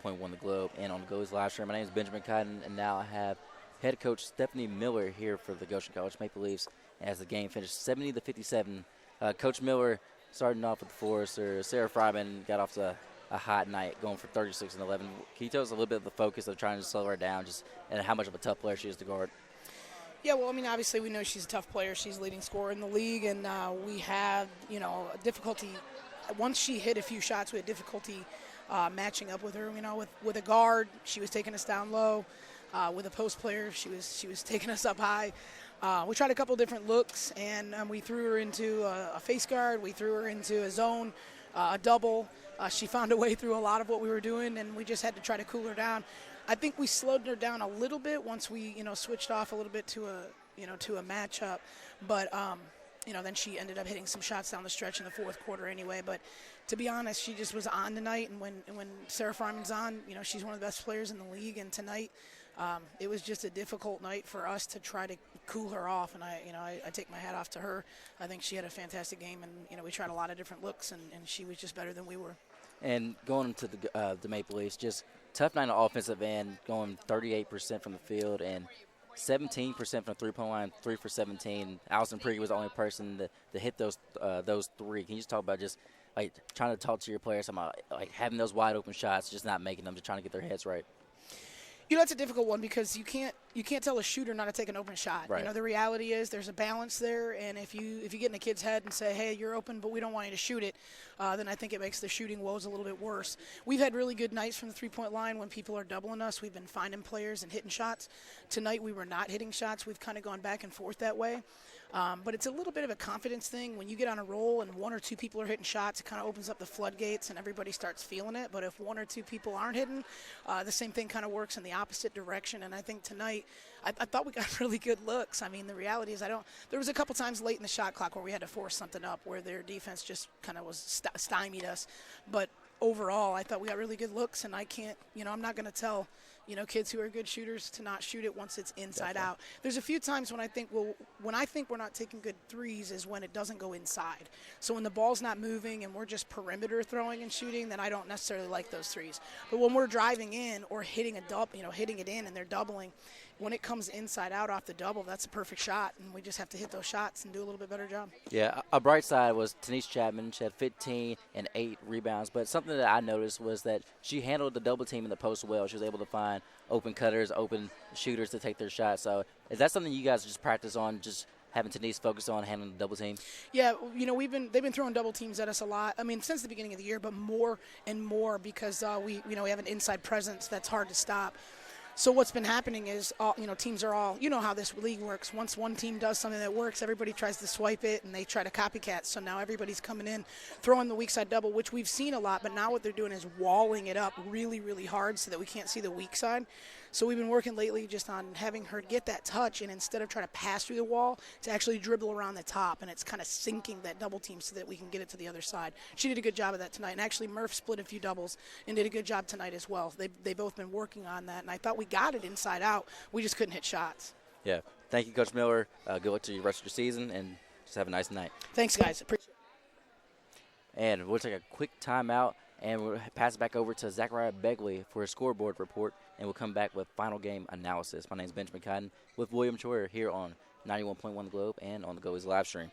91.1 The Globe and on the Go's live stream. My name is Benjamin Cotton, and now I have head coach Stephanie Miller here for the Goshen College Maple Leafs as the game finished 70-57. Coach Miller starting off with the Forester. Sarah Fryman got off to a hot night, going for 36-11. Can you tell us a little bit of the focus of trying to slow her down, and how much of a tough player she is to guard? Yeah, well, I mean, obviously we know she's a tough player. She's leading scorer in the league, and we had, a difficulty. Once she hit a few shots, we had difficulty matching up with her. With a guard, she was taking us down low. With a post player, she was taking us up high. We tried a couple different looks, and we threw her into a face guard. We threw her into a zone, a double. She found a way through a lot of what we were doing, and we just had to try to cool her down. I think we slowed her down a little bit once we, switched off a little bit to a matchup. But, then she ended up hitting some shots down the stretch in the fourth quarter anyway. But to be honest, she just was on tonight. And when Sarah Fryman's on, she's one of the best players in the league. And tonight, it was just a difficult night for us to try to cool her off. And I take my hat off to her. I think she had a fantastic game. And, we tried a lot of different looks, and she was just better than we were. And going into the Maple Leafs, just tough night on offensive end, going 38% from the field and 17% from the three-point line, 3 for 17. Allison Prigge was the only person to hit those three. Can you just talk about just like trying to talk to your players about like having those wide open shots, just not making them, just trying to get their heads right? That's a difficult one because you can't tell a shooter not to take an open shot. Right. The reality is there's a balance there, and if you get in a kid's head and say, hey, you're open, but we don't want you to shoot it, then I think it makes the shooting woes a little bit worse. We've had really good nights from the three-point line when people are doubling us. We've been finding players and hitting shots. Tonight we were not hitting shots. We've kind of gone back and forth that way. But it's a little bit of a confidence thing. When you get on a roll and one or two people are hitting shots, it kind of opens up the floodgates and everybody starts feeling it. But if one or two people aren't hitting, the same thing kind of works in the opposite direction. And I think tonight, I thought we got really good looks. I mean, the reality is there was a couple times late in the shot clock where we had to force something up where their defense just kind of was stymied us. But overall, I thought we got really good looks, and I can't, I'm not going to tell, kids who are good shooters to not shoot it once it's inside Definitely. out. There's a few times when I think we're not taking good threes is when it doesn't go inside. So when the ball's not moving and we're just perimeter throwing and shooting, then I don't necessarily like those threes. But when we're driving in or hitting hitting it in and they're doubling, when it comes inside out off the double, that's a perfect shot, and we just have to hit those shots and do a little bit better job. Yeah, a bright side was Denise Chapman. She had 15 and 8 rebounds, but something that I noticed was that she handled the double team in the post well. She was able to find open cutters, open shooters to take their shots. So is that something you guys just practice on, just having Denise focus on handling the double team? Yeah, they've been throwing double teams at us a lot. I mean, since the beginning of the year, but more and more because we have an inside presence that's hard to stop. So what's been happening is, teams are all, how this league works. Once one team does something that works, everybody tries to swipe it, and they try to copycat. So now everybody's coming in, throwing the weak side double, which we've seen a lot. But now what they're doing is walling it up really, really hard so that we can't see the weak side. So we've been working lately just on having her get that touch, and instead of trying to pass through the wall, to actually dribble around the top, and it's kind of sinking that double team so that we can get it to the other side. She did a good job of that tonight, and actually Murph split a few doubles and did a good job tonight as well. They both been working on that, and I thought we got it inside out. We just couldn't hit shots. Yeah. Thank you, Coach Miller. Good luck to the rest of your season, and just have a nice night. Thanks, guys. Appreciate it. And we'll take a quick timeout, and we'll pass it back over to Zachariah Begley for a scoreboard report, and we'll come back with final game analysis. My name is Benjamin Cotton with William Troyer here on 91.1 The Globe and on the Go's live stream.